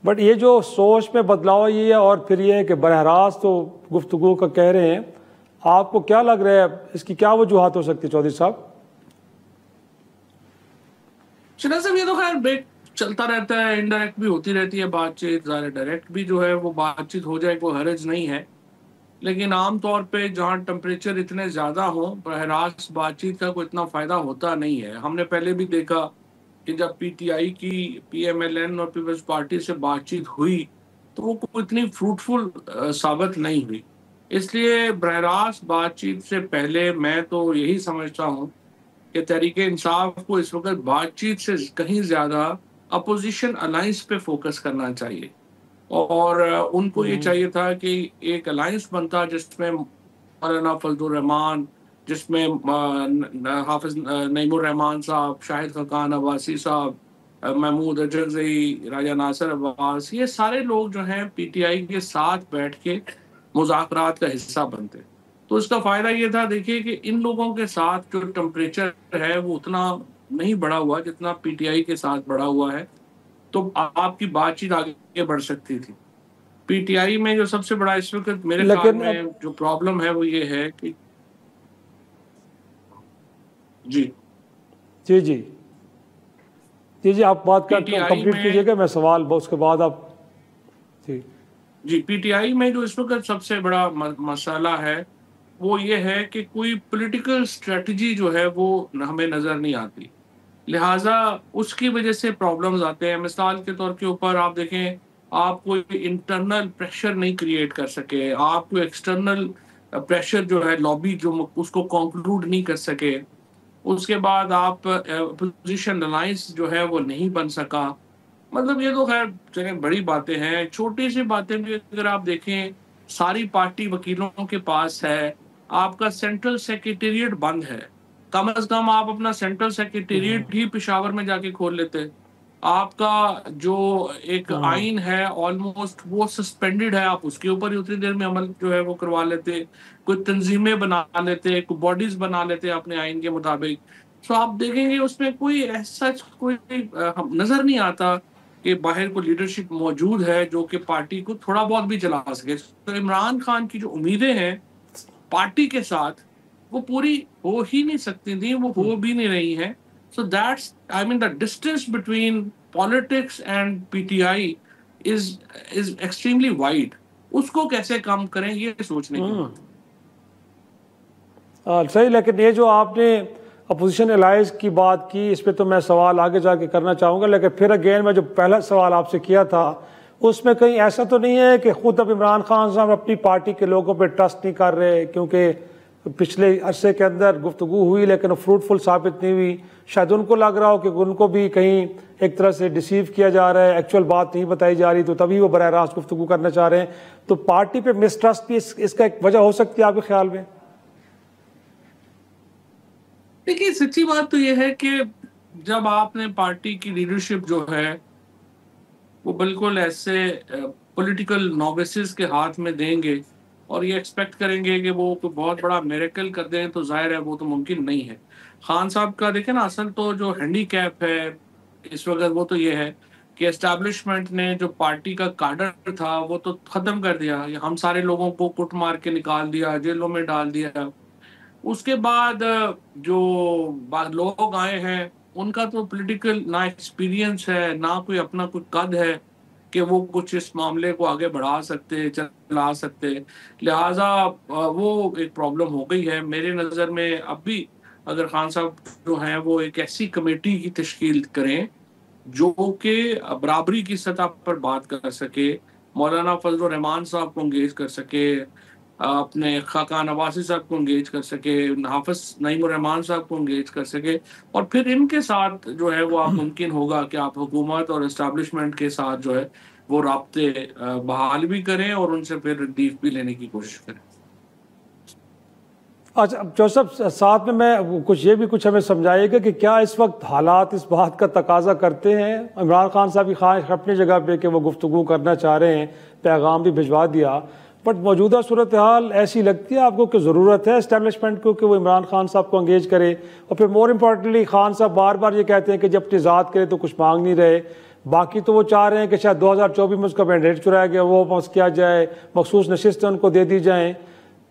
बट ये जो सोच में बदलाव ये है और फिर ये है कि बरह रास्त तो गुफ्तगू का कह रहे हैं, आपको क्या लग रहा है, इसकी क्या वजूहत हो सकती है चौधरी साहब? शनाज साहब, ये तो खैर ब्रेक चलता रहता है, इनडायरेक्ट भी होती रहती है बातचीत, ज़ाहिर डायरेक्ट भी जो है वो बातचीत हो जाए कोई हर्ज नहीं है। लेकिन आम तौर पे जहाँ टेम्परेचर इतने ज़्यादा हों, बरह रास्त बातचीत का कोई इतना फ़ायदा होता नहीं है। हमने पहले भी देखा कि जब PTI की PMLN और पीपल्स पार्टी से बातचीत हुई तो वो कोई इतनी फ्रूटफुल साबित नहीं हुई। इसलिए बरह रास्त बातचीत से पहले मैं तो यही समझता हूँ कि तहरीक इंसाफ को इस वक्त बातचीत से कहीं ज़्यादा अपोजिशन अलायंस पे फोकस करना चाहिए, और उनको ये चाहिए था कि एक अलायंस बनता जिसमें मौलाना फजलुर रहमान, जिसमें हाफिज नईमुर रहमान साहब, शाहिद खकान अब्बासी साहब, महमूद अजरजई, राजा नासिर अब्बास, ये सारे लोग जो हैं PTI के साथ बैठ के मुज़ाकरात का हिस्सा बनते। तो इसका फ़ायदा ये था, देखिए कि इन लोगों के साथ जो टेम्परेचर है वो उतना नहीं बढ़ा हुआ जितना PTI के साथ बढ़ा हुआ है, तो आपकी बातचीत आगे बढ़ सकती थी। PTI में जो सबसे बड़ा इस वक्त मेरे ख्याल में जो प्रॉब्लम है वो ये है कि जी जी जी जी जी आप बात कर कंप्लीट कीजिएगा, मैं सवाल उसके बाद आप जी PTI में जो इस वक्त सबसे बड़ा मसला है वो ये है कि कोई पॉलिटिकल स्ट्रेटजी जो है वो हमें नज़र नहीं आती, लिहाजा उसकी वजह से प्रॉब्लम्स आते हैं। मिसाल के तौर के ऊपर आप देखें, आप कोई इंटरनल प्रेशर नहीं क्रिएट कर सके, आप कोई एक्सटर्नल प्रेशर जो है लॉबी जो उसको कंक्लूड नहीं कर सके, उसके बाद आप अपोजिशन अलायंस जो है वो नहीं बन सका। मतलब ये तो खैर चले बड़ी बातें हैं, छोटी सी बातें भी अगर आप देखें, सारी पार्टी वकीलों के पास है, आपका सेंट्रल सेक्रेटेरिएट बंद है, कम से कम आप अपना सेंट्रल सेक्रेटेरिएट ही पेशावर में जाके खोल लेते। आपका जो एक आइन है ऑलमोस्ट वो सस्पेंडेड है, आप उसके ऊपर ही उतनी देर में अमल जो है वो करवा लेते, कोई तंजीमें बना लेते, कोई बॉडीज बना लेते अपने आइन के मुताबिक। तो आप देखेंगे उसमें कोई ऐसा कोई नजर नहीं आता कि बाहर को लीडरशिप मौजूद है जो कि पार्टी को थोड़ा बहुत भी चला सके। तो इमरान खान की जो उम्मीदें हैं पार्टी के साथ वो पूरी हो ही नहीं सकती थी, वो हो भी नहीं रही हैं। So that's, I mean, the distance between politics and PTI is extremely wide. उसको कैसे कम करें ये सोचने की बात है। सही, लेकिन ये जो आपने अपोजिशन अलायंस की बात की, इस पे तो मैं सवाल आगे जाके करना चाहूँगा, लेकिन फिर अगेन मैं जो पहला सवाल आपसे किया था उसमें कहीं ऐसा तो नहीं है कि खुद अब इमरान खान साहब अपनी पार्टी के लोगों पे ट्रस्ट नहीं कर रहे, क्योंकि पिछले अरसे के अंदर गुफ्तगू हुई लेकिन फ्रूटफुल साबित नहीं हुई। शायद उनको लग रहा हो कि उनको भी कहीं एक तरह से डिसीव किया जा रहा है, एक्चुअल बात नहीं बताई जा रही, तो तभी वो बरह रास्त गुफ्तगू करना चाह रहे हैं। तो पार्टी पे मिसट्रस्ट भी इसका एक वजह हो सकती है आपके ख्याल में? देखिए, सच्ची बात तो ये है कि जब आपने पार्टी की लीडरशिप जो है वो बिल्कुल ऐसे पॉलिटिकल नॉविसेस के हाथ में देंगे और ये एक्सपेक्ट करेंगे कि वो कोई बहुत बड़ा मिरेकल कर दें, तो जाहिर है वो तो मुमकिन नहीं है। खान साहब का देखें ना, असल तो जो हैंडीकैप है इस वक्त वो तो ये है कि एस्टैब्लिशमेंट ने जो पार्टी का काडर था वो तो खत्म कर दिया, हम सारे लोगों को कुट मार के निकाल दिया, जेलों में डाल दिया। उसके बाद जो लोग आए हैं उनका तो पॉलिटिकल ना एक्सपीरियंस है, ना कोई अपना कोई कद है कि वो कुछ इस मामले को आगे बढ़ा सकते, चला सकते। लिहाजा वो एक प्रॉब्लम हो गई है मेरे नज़र में। अब भी अगर खान साहब जो हैं वो एक ऐसी कमेटी की तश्कील करें जो कि बराबरी की सतह पर बात कर सके, मौलाना फजल रहमान साहब को इंगेज कर सके, अपने खाकान नवासी साहब को इंगेज कर सके, हाफिज नईम रहमान साहब को इंगेज कर सके, और फिर इनके साथ जो है वो आप मुमकिन होगा कि आप हुकूमत और इस्टेब्लिशमेंट के साथ जो है वो राब्ते बहाल भी करें और उनसे फिर रिलीफ भी लेने की कोशिश करें। अच्छा जोसेफ, साथ में मैं कुछ ये भी कुछ हमें समझाइएगा कि क्या इस वक्त हालात इस बात का तकाजा करते हैं, इमरान खान साहब की ख्वाहिश अपनी जगह पे कि वो गुफ्तगू करना चाह रहे हैं, पैगाम भी भिजवा दिया, बट मौजूदा सूरत हाल ऐसी लगती है आपको कि ज़रूरत है इस्टेब्लिशमेंट को कि वो इमरान खान साहब को इंगेज करे? और फिर मोर इम्पॉर्टेंटली खान साहब बार बार ये कहते हैं कि जब तजाद करे तो कुछ मांग नहीं रहे, बाकी तो वो चाह रहे हैं कि शायद 2024 में उसका मैंडेट चुराया गया वो वापस किया जाए, मखसूस नशिस्तें उनको दे दी जाएँ।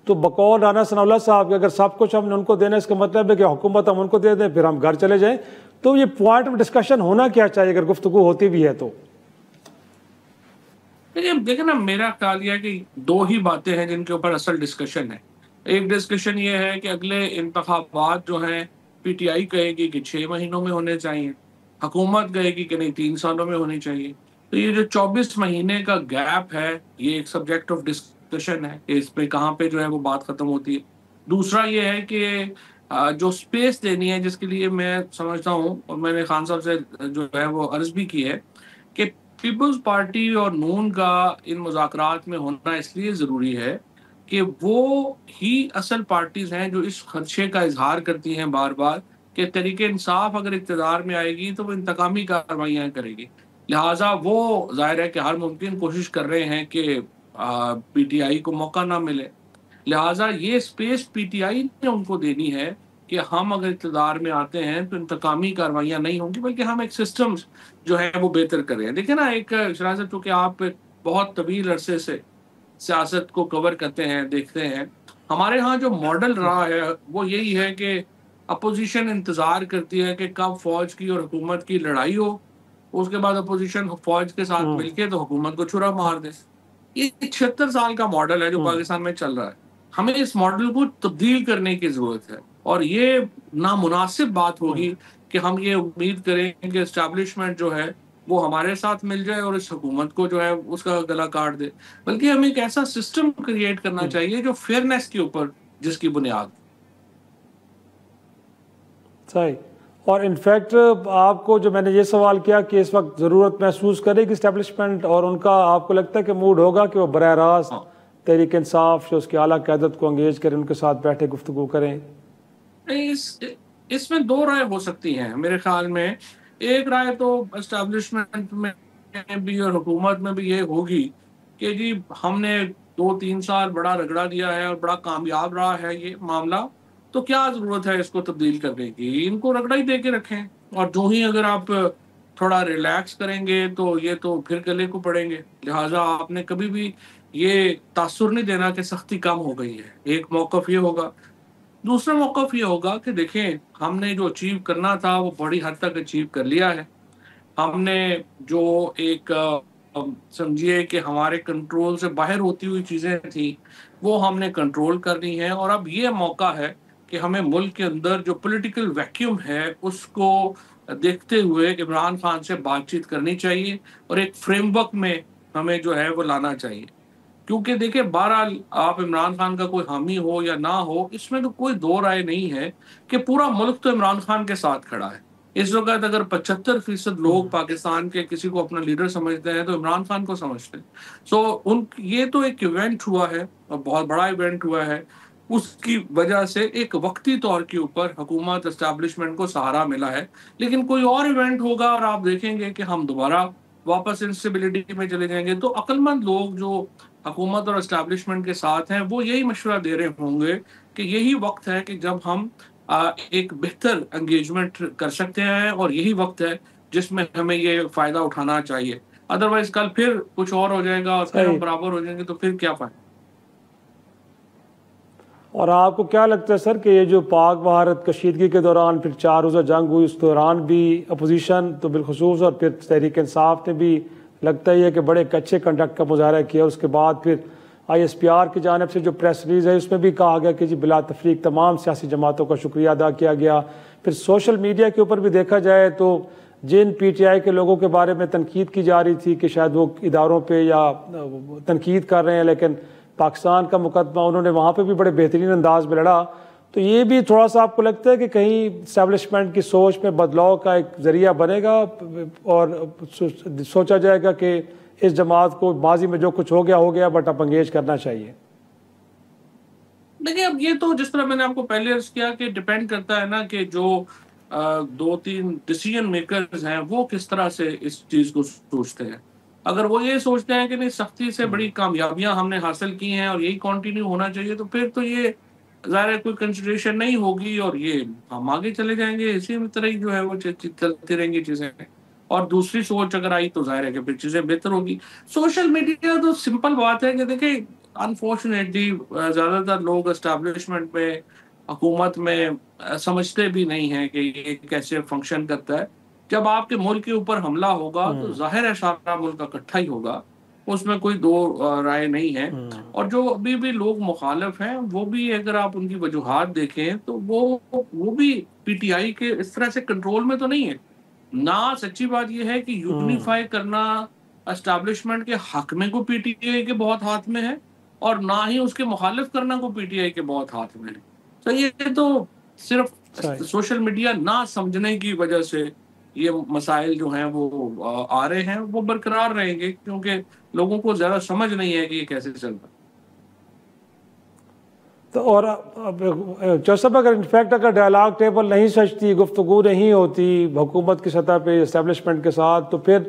तो बकौल राना सनाउल्लाह साहब के अगर सब कुछ हमने उनको देना, इसका मतलब है कि हुकूमत हम उनको दे दें फिर हम घर चले जाएं। तो ये पॉइंट ऑफ डिस्कशन होना क्या चाहिए अगर गुफ्तगू होती भी है तो? देखिए ना, मेरा ख्याल यह है कि दो ही बातें हैं जिनके ऊपर असल डिस्कशन है। एक डिस्कशन ये है कि अगले इंतखाबात जो हैं पीटीआई कहेगी कि 6 महीनों में होने चाहिए, हुकूमत कहेगी कि नहीं 3 सालों में होनी चाहिए। तो ये जो 24 महीने का गैप है ये एक सब्जेक्ट ऑफ डिस्कशन है कि इस पे कहाँ पे जो है वो बात खत्म होती है। दूसरा ये है कि जो स्पेस देनी है, जिसके लिए मैं समझता हूँ और मैंने खान साहब से जो है वो अर्ज भी की है कि पीपल्स पार्टी और नून का इन मुज़ाकरात में होना इसलिए ज़रूरी है कि वो ही असल पार्टीज हैं जो इस खदशे का इजहार करती हैं बार बार कि तरीके इंसाफ अगर इक़्तिदार में आएगी तो वो इंतकामी कार्रवाइयाँ करेगी। लिहाजा वो जाहिर है कि हर मुमकिन कोशिश कर रहे हैं कि पीटीआई को मौका ना मिले। लिहाजा ये स्पेस पीटीआई ने उनको देनी है कि हम अगर इक़्तिदार में आते हैं तो इंतकामी कार्रवाइयाँ नहीं होंगी, बल्कि हम एक सिस्टम जो है वो बेहतर कर रहे हैं। देखिए ना, एक शराजत, चूँकि आप बहुत तवील अरसे से सियासत को कवर करते हैं, देखते हैं, हमारे यहाँ जो मॉडल रहा है वो यही है कि अपोजिशन इंतज़ार करती है कि कब फौज की और हुकूमत की लड़ाई हो, उसके बाद अपोजिशन फौज के साथ मिलके तो हुकूमत को छुरा मार दे। ये 76 साल का मॉडल है जो पाकिस्तान में चल रहा है। हमें इस मॉडल को तब्दील करने की ज़रूरत है और ये नामुनासिब बात होगी कि हम ये उम्मीद करें कि एस्टैब्लिशमेंट जो है वो हमारे साथ मिल जाए और इस हुकूमत को जो है उसका गला काट दे, बल्कि हमें एक ऐसा सिस्टम क्रिएट करना चाहिए जो फेयरनेस के ऊपर जिसकी बुनियाद। सही। और इनफैक्ट आपको जो मैंने ये सवाल किया कि इस वक्त ज़रूरत महसूस करेगी इस्टेब्लिशमेंट, और उनका आपको लगता है कि मूड होगा कि वो बराह रास्त तहरीक इंसाफ जो उसकी आला क़यादत को एंगेज करें, उनके साथ बैठे गुफ्तगू करें? इसमें दो राय हो सकती हैं मेरे ख्याल में। एक राय तो एस्टैब्लिशमेंट में भी और हुकूमत में भी ये होगी कि जी हमने 2-3 साल बड़ा रगड़ा दिया है और बड़ा कामयाब रहा है ये मामला, तो क्या ज़रूरत है इसको तब्दील करने की, इनको रगड़ा ही दे के रखें, और जो ही अगर आप थोड़ा रिलैक्स करेंगे तो ये तो फिर गले को पड़ेंगे। लिहाजा आपने कभी भी ये तासुर नहीं देना कि सख्ती कम हो गई है। एक मौक़िफ़ ये होगा। दूसरा मौक़िफ़ ये होगा कि देखें, हमने जो अचीव करना था वो बड़ी हद तक अचीव कर लिया है। हमने जो एक समझिए कि हमारे कंट्रोल से बाहर होती हुई चीज़ें थी वो हमने कंट्रोल करनी है, और अब ये मौका है कि हमें मुल्क के अंदर जो पॉलिटिकल वैक्यूम है उसको देखते हुए इमरान खान से बातचीत करनी चाहिए और एक फ्रेमवर्क में हमें जो है वो लाना चाहिए। क्योंकि देखिए, बहरहाल आप इमरान खान का कोई हामी हो या ना हो, इसमें तो कोई दो राय नहीं है कि पूरा मुल्क तो इमरान खान के साथ खड़ा है। इस वक्त अगर 75% लोग पाकिस्तान के किसी को अपना लीडर समझते हैं तो इमरान खान को समझते हैं। ये तो एक इवेंट हुआ है और बहुत बड़ा इवेंट हुआ है, उसकी वजह से एक वक्ती तौर के ऊपर हुकूमत एस्टैब्लिशमेंट को सहारा मिला है। लेकिन कोई और इवेंट होगा और आप देखेंगे कि हम दोबारा वापस इंस्टेबिलिटी में चले जाएंगे। तो अक्लमंद लोग जो हुकूमत और एस्टैब्लिशमेंट के साथ हैं वो यही मशवरा दे रहे होंगे कि यही वक्त है कि जब हम एक बेहतर एंगेजमेंट कर सकते हैं, और यही वक्त है जिसमें हमें ये फायदा उठाना चाहिए। अदरवाइज कल फिर कुछ और हो जाएगा और फिर हम बराबर हो जाएंगे, तो फिर क्या फायदा। और आपको क्या लगता है सर कि ये जो पाक भारत कशीदगी के दौरान फिर 4 रोज़ा जंग हुई, उस दौरान भी अपोजिशन तो बिलखसूस और फिर तहरीक इंसाफ ने भी लगता ही है कि बड़े कच्चे कंडक्ट का मुजाहरा किया। उसके बाद फिर ISPR की जानिब से जो प्रेस रिलीज़ है उसमें भी कहा गया कि जी बिला तफरीक तमाम सियासी जमातों का शुक्रिया अदा किया गया। फिर सोशल मीडिया के ऊपर भी देखा जाए तो जिन PTI के लोगों के बारे में तनकीद की जा रही थी कि शायद वो इदारों पे या तनकीद कर रहे हैं, लेकिन पाकिस्तान का मुकदमा उन्होंने वहाँ पे भी बड़े बेहतरीन अंदाज में लड़ा। तो ये भी थोड़ा सा आपको लगता है कि कहीं इस्टेब्लिशमेंट की सोच में बदलाव का एक ज़रिया बनेगा और सोचा जाएगा कि इस जमात को माजी में जो कुछ हो गया बट अब एंगेज करना चाहिए। देखिए, अब ये तो जिस तरह मैंने आपको पहले अर्ज किया कि डिपेंड करता है ना कि जो 2-3 डिसीजन मेकर्स हैं वो किस तरह से इस चीज को सोचते हैं। अगर वो ये सोचते हैं कि नहीं सख्ती से बड़ी कामयाबियां हमने हासिल की हैं और यही कंटिन्यू होना चाहिए, तो फिर तो ये ज़ाहिर है कोई कंसिडरेशन नहीं होगी और ये हम आगे चले जाएंगे इसी तरह ही जो है वो चलती रहेंगी चीजें। और दूसरी सोच अगर आई तो जाहिर है कि फिर चीजें बेहतर होगी। सोशल मीडिया तो सिंपल बात है कि देखिए अनफॉर्चुनेटली ज्यादातर लोग एस्टैब्लिशमेंट में, हुकूमत में समझते भी नहीं है कि ये कैसे फंक्शन करता है। जब आपके मुल्क के ऊपर हमला होगा तो जाहिर है सारा मुल्क इकट्ठा ही होगा, उसमें कोई दो राय नहीं है। और जो अभी भी लोग मुखालिफ हैं वो भी अगर आप उनकी वजूहात देखें तो वो भी PTI के इस तरह से कंट्रोल में तो नहीं है ना। सच्ची बात यह है कि यूनिफाई करना एस्टैब्लिशमेंट के हक में को PTI के बहुत हाथ में है और ना ही उसके मुखालिफ करना को PTI के बहुत हाथ में है। तो ये तो सिर्फ सोशल मीडिया ना समझने की वजह से ये मसाइल जो हैं वो आ रहे हैं, वो बरकरार रहेंगे क्योंकि लोगों को ज्यादा समझ नहीं है कि ये कैसे चल रहा है। तो और जोसेफ अगर इनफैक्ट अगर डायलॉग टेबल नहीं सजती, गुफ्तगू नहीं होती हुकूमत की सतह पे इस्टेब्लिशमेंट के साथ, तो फिर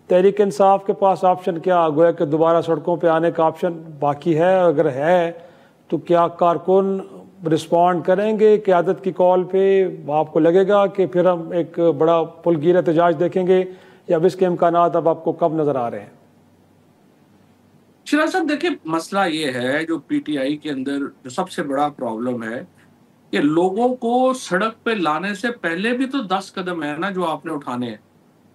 तहरीक इंसाफ के पास ऑप्शन क्या, गोया कि दोबारा सड़कों पे आने का ऑप्शन बाकी है? अगर है तो क्या कारकुन रिस्पॉन्ड करेंगे क़यादत की कॉल पे? आपको लगेगा कि फिर हम एक बड़ा पुलगीर एहतजाज देखेंगे या इसके इम्कानात अब आपको कब नज़र आ रहे हैं? शिराज साहब देखिए, मसला ये है जो PTI के अंदर जो सबसे बड़ा प्रॉब्लम है कि लोगों को सड़क पे लाने से पहले भी तो 10 कदम है ना जो आपने उठाने हैं।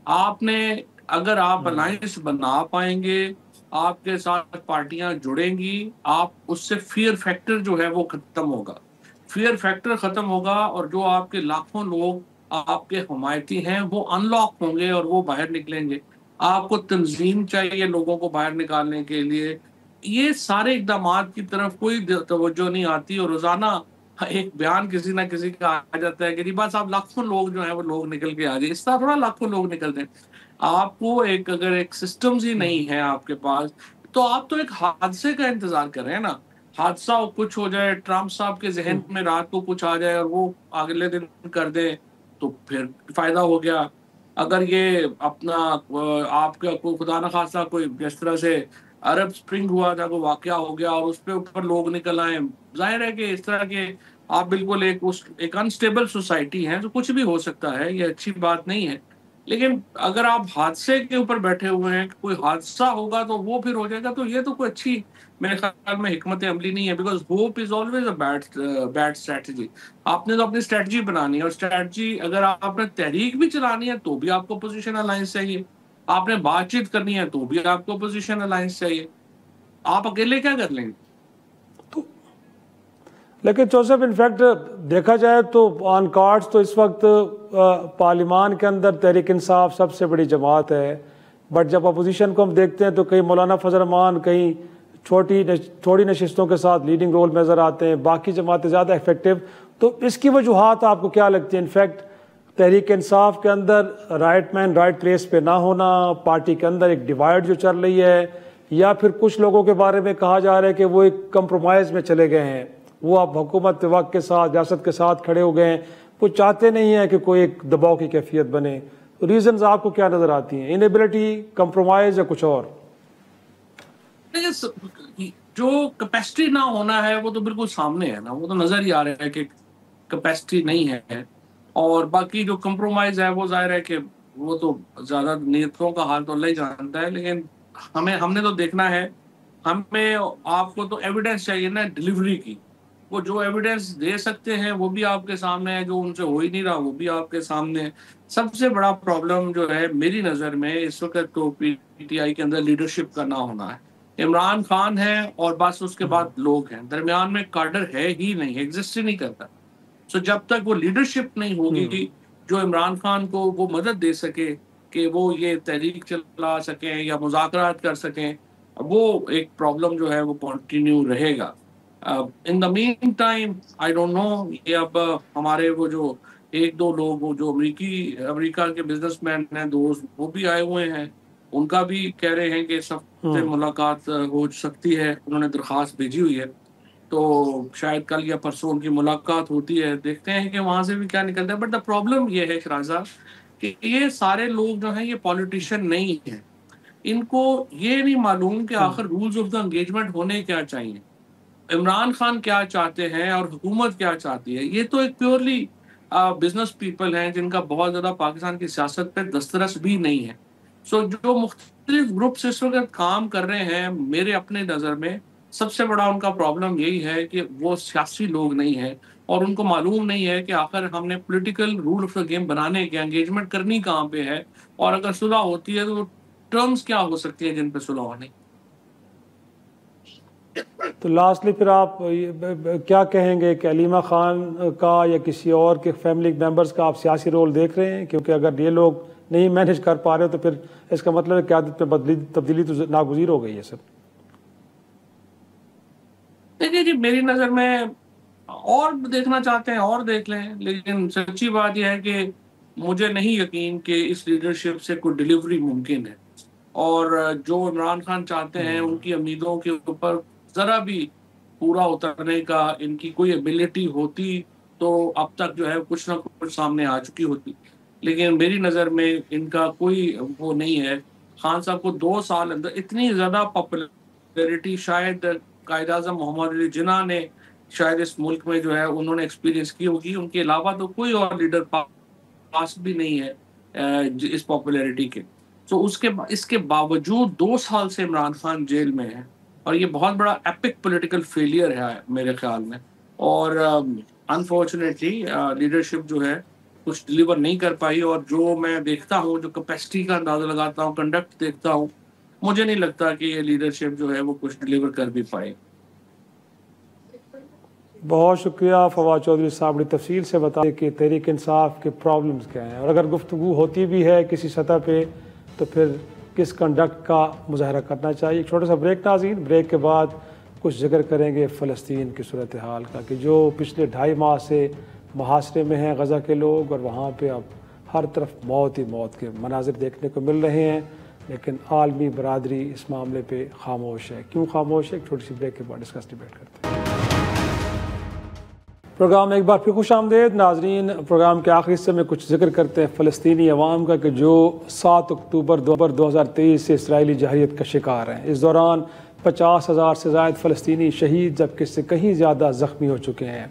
आपने अगर आप अलायंस बना पाएंगे, आपके साथ पार्टियां जुड़ेंगी, आप उससे फियर फैक्टर जो है वो खत्म होगा। फियर फैक्टर खत्म होगा और जो आपके लाखों लोग आपके हमायती हैं वो अनलॉक होंगे और वो बाहर निकलेंगे। आपको तंजीम चाहिए लोगों को बाहर निकालने के लिए। ये सारे इकदाम की तरफ कोई तवज्जो नहीं आती और रोजाना एक बयान किसी ना किसी का आ जाता है कि जी बस आप लाखों लोग जो है वो लोग निकल के आ जाए। इस तरह थोड़ा लाखों लोग निकलते हैं। आपको एक अगर एक सिस्टम्स ही नहीं है आपके पास, तो आप तो एक हादसे का इंतजार कर रहे हैं ना। हादसा कुछ हो जाए, ट्रम्प साहब के जहन में रात को कुछ आ जाए और वो अगले दिन कर दे तो फिर फायदा हो गया। अगर ये अपना आपका कोई खुदा न खासा कोई जिस तरह से अरब स्प्रिंग हुआ था, कोई वाकया हो गया और उस पे ऊपर लोग निकल आए, जाहिर है कि इस तरह के आप बिल्कुल एक अनस्टेबल सोसाइटी है तो कुछ भी हो सकता है, ये अच्छी बात नहीं है। लेकिन अगर आप हादसे के ऊपर बैठे हुए हैं, कोई हादसा होगा तो वो फिर हो जाएगा, तो ये तो कोई अच्छी मेरे ख्याल में हिकमत अमली नहीं है। Because hope is always a bad strategy. आपने तो अपनी स्ट्रेटजी बनानी है और स्ट्रेटजी अगर आपने तहरीक भी चलानी है तो भी आपको पोजीशन अलायंस चाहिए, आपने बातचीत करनी है तो भी आपको पोजीशन अलायंस चाहिए। आप अकेले क्या कर लेंगे? लेकिन जोसेफ इनफैक्ट देखा जाए तो ऑन कार्ड्स तो इस वक्त पार्लिमान के अंदर तहरीक इंसाफ सबसे बड़ी जमात है, बट जब अपोजिशन को हम देखते हैं तो कहीं मौलाना फजल रहमान कहीं छोटी नशिस्तों के साथ लीडिंग रोल में नज़र आते हैं, बाकी जमातें ज़्यादा इफेक्टिव। तो इसकी वजूहात आपको क्या लगती है? इनफैक्ट तहरीक इंसाफ के अंदर राइट मैन राइट प्लेस पे ना होना, पार्टी के अंदर एक डिवाइड जो चल रही है, या फिर कुछ लोगों के बारे में कहा जा रहा है कि वो एक कंप्रोमाइज़ में चले गए हैं, वो अब हुकूमत वक्त के साथ रियासत के साथ खड़े हो गए हैं, वो चाहते नहीं हैं कि कोई एक दबाव की कैफियत बने। तो रीजंस आपको क्या नज़र आती हैं? इनेबिलिटी, कंप्रोमाइज़ या कुछ और? जो कैपेसिटी ना होना है वो तो बिल्कुल सामने है ना, वो तो नजर ही आ रहा है कि कैपेसिटी नहीं है। और बाकी जो कंप्रोमाइज है वो जाहिर है कि वो तो ज़्यादा नेताओं का हाल तो अल्लाह ही जानता है, लेकिन हमने तो देखना है, हमें आपको तो एविडेंस चाहिए ना डिलीवरी की। वो जो एविडेंस दे सकते हैं वो भी आपके सामने है, जो उनसे हो ही नहीं रहा वो भी आपके सामने है। सबसे बड़ा प्रॉब्लम जो है मेरी नज़र में इस वक्त तो पीटीआई के अंदर लीडरशिप का ना होना है। इमरान खान है और बस उसके बाद लोग हैं, दरमियान में कार्डर है ही नहीं, एग्जिस्ट ही नहीं करता। सो जब तक वो लीडरशिप नहीं होगी जो इमरान खान को वो मदद दे सके कि वो ये तहरीक चला सकें या मुज़ाकरात कर सकें, वो एक प्रॉब्लम जो है वो कंटिन्यू रहेगा। In the mean time I don't know, ये अब हमारे वो जो एक दो लोग वो जो अमेरिका के बिजनेसमैन हैं दोस्त, वो भी आए हुए हैं, उनका भी कह रहे हैं कि सबसे मुलाकात हो सकती है, उन्होंने दरख्वास्त भेजी हुई है, तो शायद कल या परसों उनकी मुलाकात होती है, देखते हैं कि वहां से भी क्या निकलता है। बट द प्रॉब्लम ये है शराजा कि ये सारे लोग जो हैं ये पॉलिटिशियन नहीं है, इनको ये नहीं मालूम कि आखिर रूल्स ऑफ द एंगेजमेंट होने क्या चाहिए, इमरान खान क्या चाहते हैं और हुकूमत क्या चाहती है। ये तो एक प्योरली बिजनेस पीपल हैं जिनका बहुत ज़्यादा पाकिस्तान की सियासत पे दस्तरस भी नहीं है। सो जो मुख्तलिफ ग्रुप्स इस वक्त काम कर रहे हैं, मेरे अपने नज़र में सबसे बड़ा उनका प्रॉब्लम यही है कि वो सियासी लोग नहीं है और उनको मालूम नहीं है कि आखिर हमने political rule of the game बनाने के एंगेजमेंट करनी कहाँ पे है, और अगर सुलह होती है तो टर्म्स क्या हो सकती है जिन पे सुलह होने। तो लास्टली फिर आप क्या कहेंगे कि अलीमा खान का या किसी और के फैमिली मेंबर्स का आप सियासी रोल देख रहे हैं? क्योंकि अगर ये लोग नहीं मैनेज कर पा रहे तो फिर इसका मतलब है क़यादत पे तब्दीली तो नागुज़ीर हो गई है सर। देखिए जी, मेरी नज़र में और देखना चाहते हैं और देख लें, लेकिन सच्ची बात यह है कि मुझे नहीं यकीन कि इस लीडरशिप से कोई डिलीवरी मुमकिन है, और जो इमरान खान चाहते हैं उनकी उम्मीदों के ऊपर ज़रा भी पूरा उतरने का इनकी कोई एबिलिटी होती तो अब तक जो है कुछ ना कुछ सामने आ चुकी होती, लेकिन मेरी नज़र में इनका कोई वो नहीं है। खान साहब को 2 साल अंदर इतनी ज़्यादा पॉपुलैरिटी शायद कायद-ए-आज़म मोहम्मद अली जिन्ना ने शायद इस मुल्क में जो है उन्होंने एक्सपीरियंस की होगी, उनके अलावा तो कोई और लीडर पास भी नहीं है इस पॉपुलैरिटी के। तो इसके बावजूद 2 साल से इमरान खान जेल में है, और ये बहुत बड़ा एपिक पॉलिटिकल फेलियर है मेरे ख्याल में। और अनफॉर्चुनेटली लीडरशिप जो है कुछ डिलीवर नहीं कर पाई, और जो मैं देखता हूँ, जो कैपेसिटी का अंदाजा लगाता हूँ, कंडक्ट देखता हूँ, मुझे नहीं लगता कि ये लीडरशिप जो है वो कुछ डिलीवर कर भी पाए। बहुत शुक्रिया फवाद चौधरी साहब, बड़ी तफसील से बताया कि तहरीक इंसाफ के प्रॉब्लम्स क्या हैं, और अगर गुफ्तगू होती भी है किसी सतह पे तो फिर किस कंडक्ट का मुजाहरा करना चाहिए। एक छोटा सा ब्रेक नाज़रीन, ब्रेक के बाद कुछ जिक्र करेंगे फ़लस्तीन की सूरत हाल का कि जो पिछले 2.5 माह से मुहासरे में हैं गज़ा के लोग, और वहाँ पे अब हर तरफ मौत ही मौत के मनाजिर देखने को मिल रहे हैं, लेकिन आलमी बरादरी इस मामले पे खामोश है। क्यों खामोश है? एक छोटी सी ब्रेक के बाद डिस्कस डिबेट करते हैं। प्रोग्राम में एक बार फिर खुश आमदेद नाजरीन। प्रोग्राम के आखिरी हिस्से में कुछ जिक्र करते हैं फ़लस्तीनी अवाम का कि जो 7 अक्टूबर 2023 से इसराइली जहरीत का शिकार हैं। इस दौरान 50,000 से ज़ायद फ़लस्तीनी शहीद जबकि इससे कहीं ज़्यादा ज़ख्मी हो चुके हैं।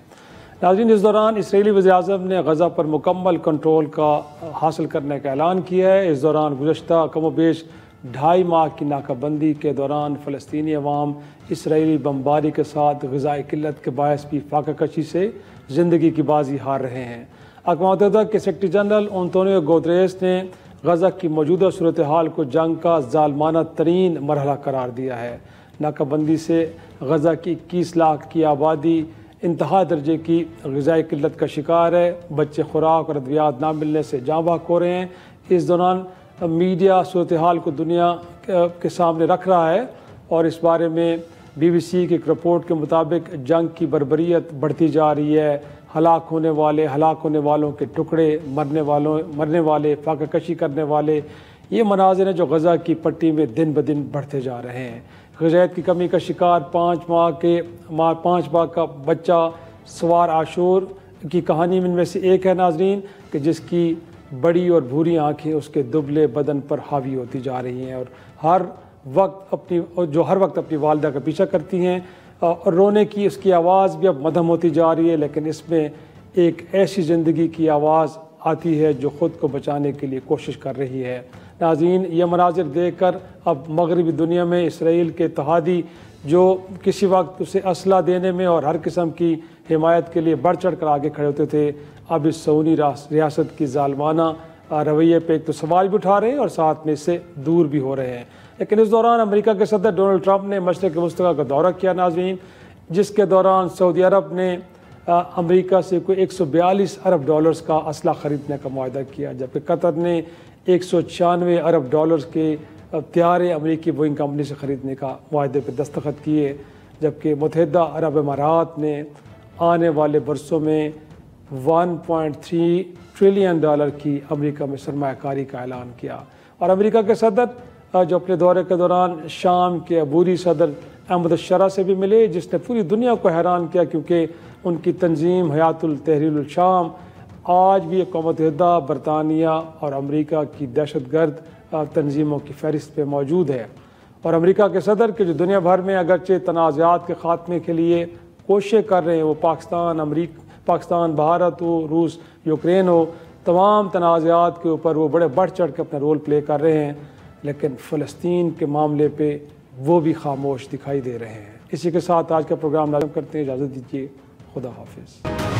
नाज़रीन, इस दौरान इसराइली वज़ीर-ए-आज़म ने गज़ा पर मुकम्मल कंट्रोल का हासिल करने का ऐलान किया है। इस दौरान गुज़श्ता कमोबेश 2.5 माह की नाकाबंदी के दौरान फ़लस्तीनी अवाम इसराइली बमबारी के साथ ग़िज़ाई किल्लत के बायस भी फाका कशी से ज़िंदगी की बाजी हार रहे हैं। अक़वाम मुत्तहिदा के सेक्रेटरी जनरल एंटोनियो गुतेरेस ने गज़ा की मौजूदा सूरत हाल को जंग का ज़ालमाना तरीन मरहला करार दिया है। नाकाबंदी से गज़ा की 21 लाख की आबादी इंतहा दर्जे की ग़िज़ाई किल्लत का शिकार है। बच्चे खुराक और अद्वियात ना मिलने से जाँ बहक हो रहे हैं। इस दौरान मीडिया सूरत हाल को दुनिया के सामने रख रहा है, और इस बारे में BBC की एक रिपोर्ट के मुताबिक जंग की बर्बरियत बढ़ती जा रही है। हलाक होने वालों के टुकड़े, मरने वाले, फाका कशी करने वाले, ये मनाज़िर हैं जो गज़ा की पट्टी में दिन ब दिन बढ़ते जा रहे हैं। ग़िज़ायत की कमी का शिकार 5 माह का बच्चा सवार आशूर की कहानी इनमें से एक है नाजरीन, कि जिसकी बड़ी और भूरी आँखें उसके दुबले बदन पर हावी होती जा रही हैं, और हर वक्त अपनी वालिदा का पीछा करती हैं, और रोने की उसकी आवाज़ भी अब मध्यम होती जा रही है। लेकिन इसमें एक ऐसी ज़िंदगी की आवाज़ आती है जो ख़ुद को बचाने के लिए कोशिश कर रही है। नाज़रीन, ये मनाजिर देख कर अब मगरबी दुनिया में इसराइल के इत्तेहादी जो किसी वक्त उसे असला देने में और हर किस्म की हिमायत के लिए बढ़ चढ़ कर आगे खड़े होते थे, अब इस सऊदी रियासत की जालमाना रवैये पे एक तो सवाल भी उठा रहे हैं और साथ में इससे दूर भी हो रहे हैं। लेकिन इस दौरान अमेरिका के सदर डोनाल्ड ट्रंप ने मशरिक़ मुस्तक़ा का दौरा किया नाज़रीन, जिसके दौरान सऊदी अरब ने अमेरिका से कोई 142 अरब डॉलर्स का असला ख़रीदने का मुआहदा किया, जबकि कतर ने 196 अरब डॉलर्स के तैयारे अमेरिकी बोइंग कंपनी से ख़रीदने का मुआहदे पर दस्तखत किए, जबकि मुत्तहिदा अरब अमारात ने आने वाले बरसों में 1.3 ट्रिलियन डॉलर की अमेरिका में सरमायाकारी का ऐलान किया। और अमेरिका के सदर जो अपने दौरे के दौरान शाम के अबूरी सदर अहमद शरा से भी मिले, जिसने पूरी दुनिया को हैरान किया क्योंकि उनकी तंजीम हयातुल तहरीरुल शाम आज भी अक़वाम मुत्तहिदा, बरतानिया और अमेरिका की दहशतगर्द तंजीमों की फ़हरिस्त पे मौजूद है। और अमेरिका के सदर के जो दुनिया भर में अगरचे तनाज़ात के ख़ात्मे के लिए कोशिशें कर रहे हैं, वो पाकिस्तान, भारत हो, रूस, यूक्रेन हो, तमाम तनाज़ात के ऊपर वो बड़े बढ़ चढ़ के अपना रोल प्ले कर रहे हैं, लेकिन फ़लस्तीन के मामले पे वो भी खामोश दिखाई दे रहे हैं। इसी के साथ आज का प्रोग्राम नाज़िम करते हैं। इजाज़त दीजिए। खुदा हाफिज़।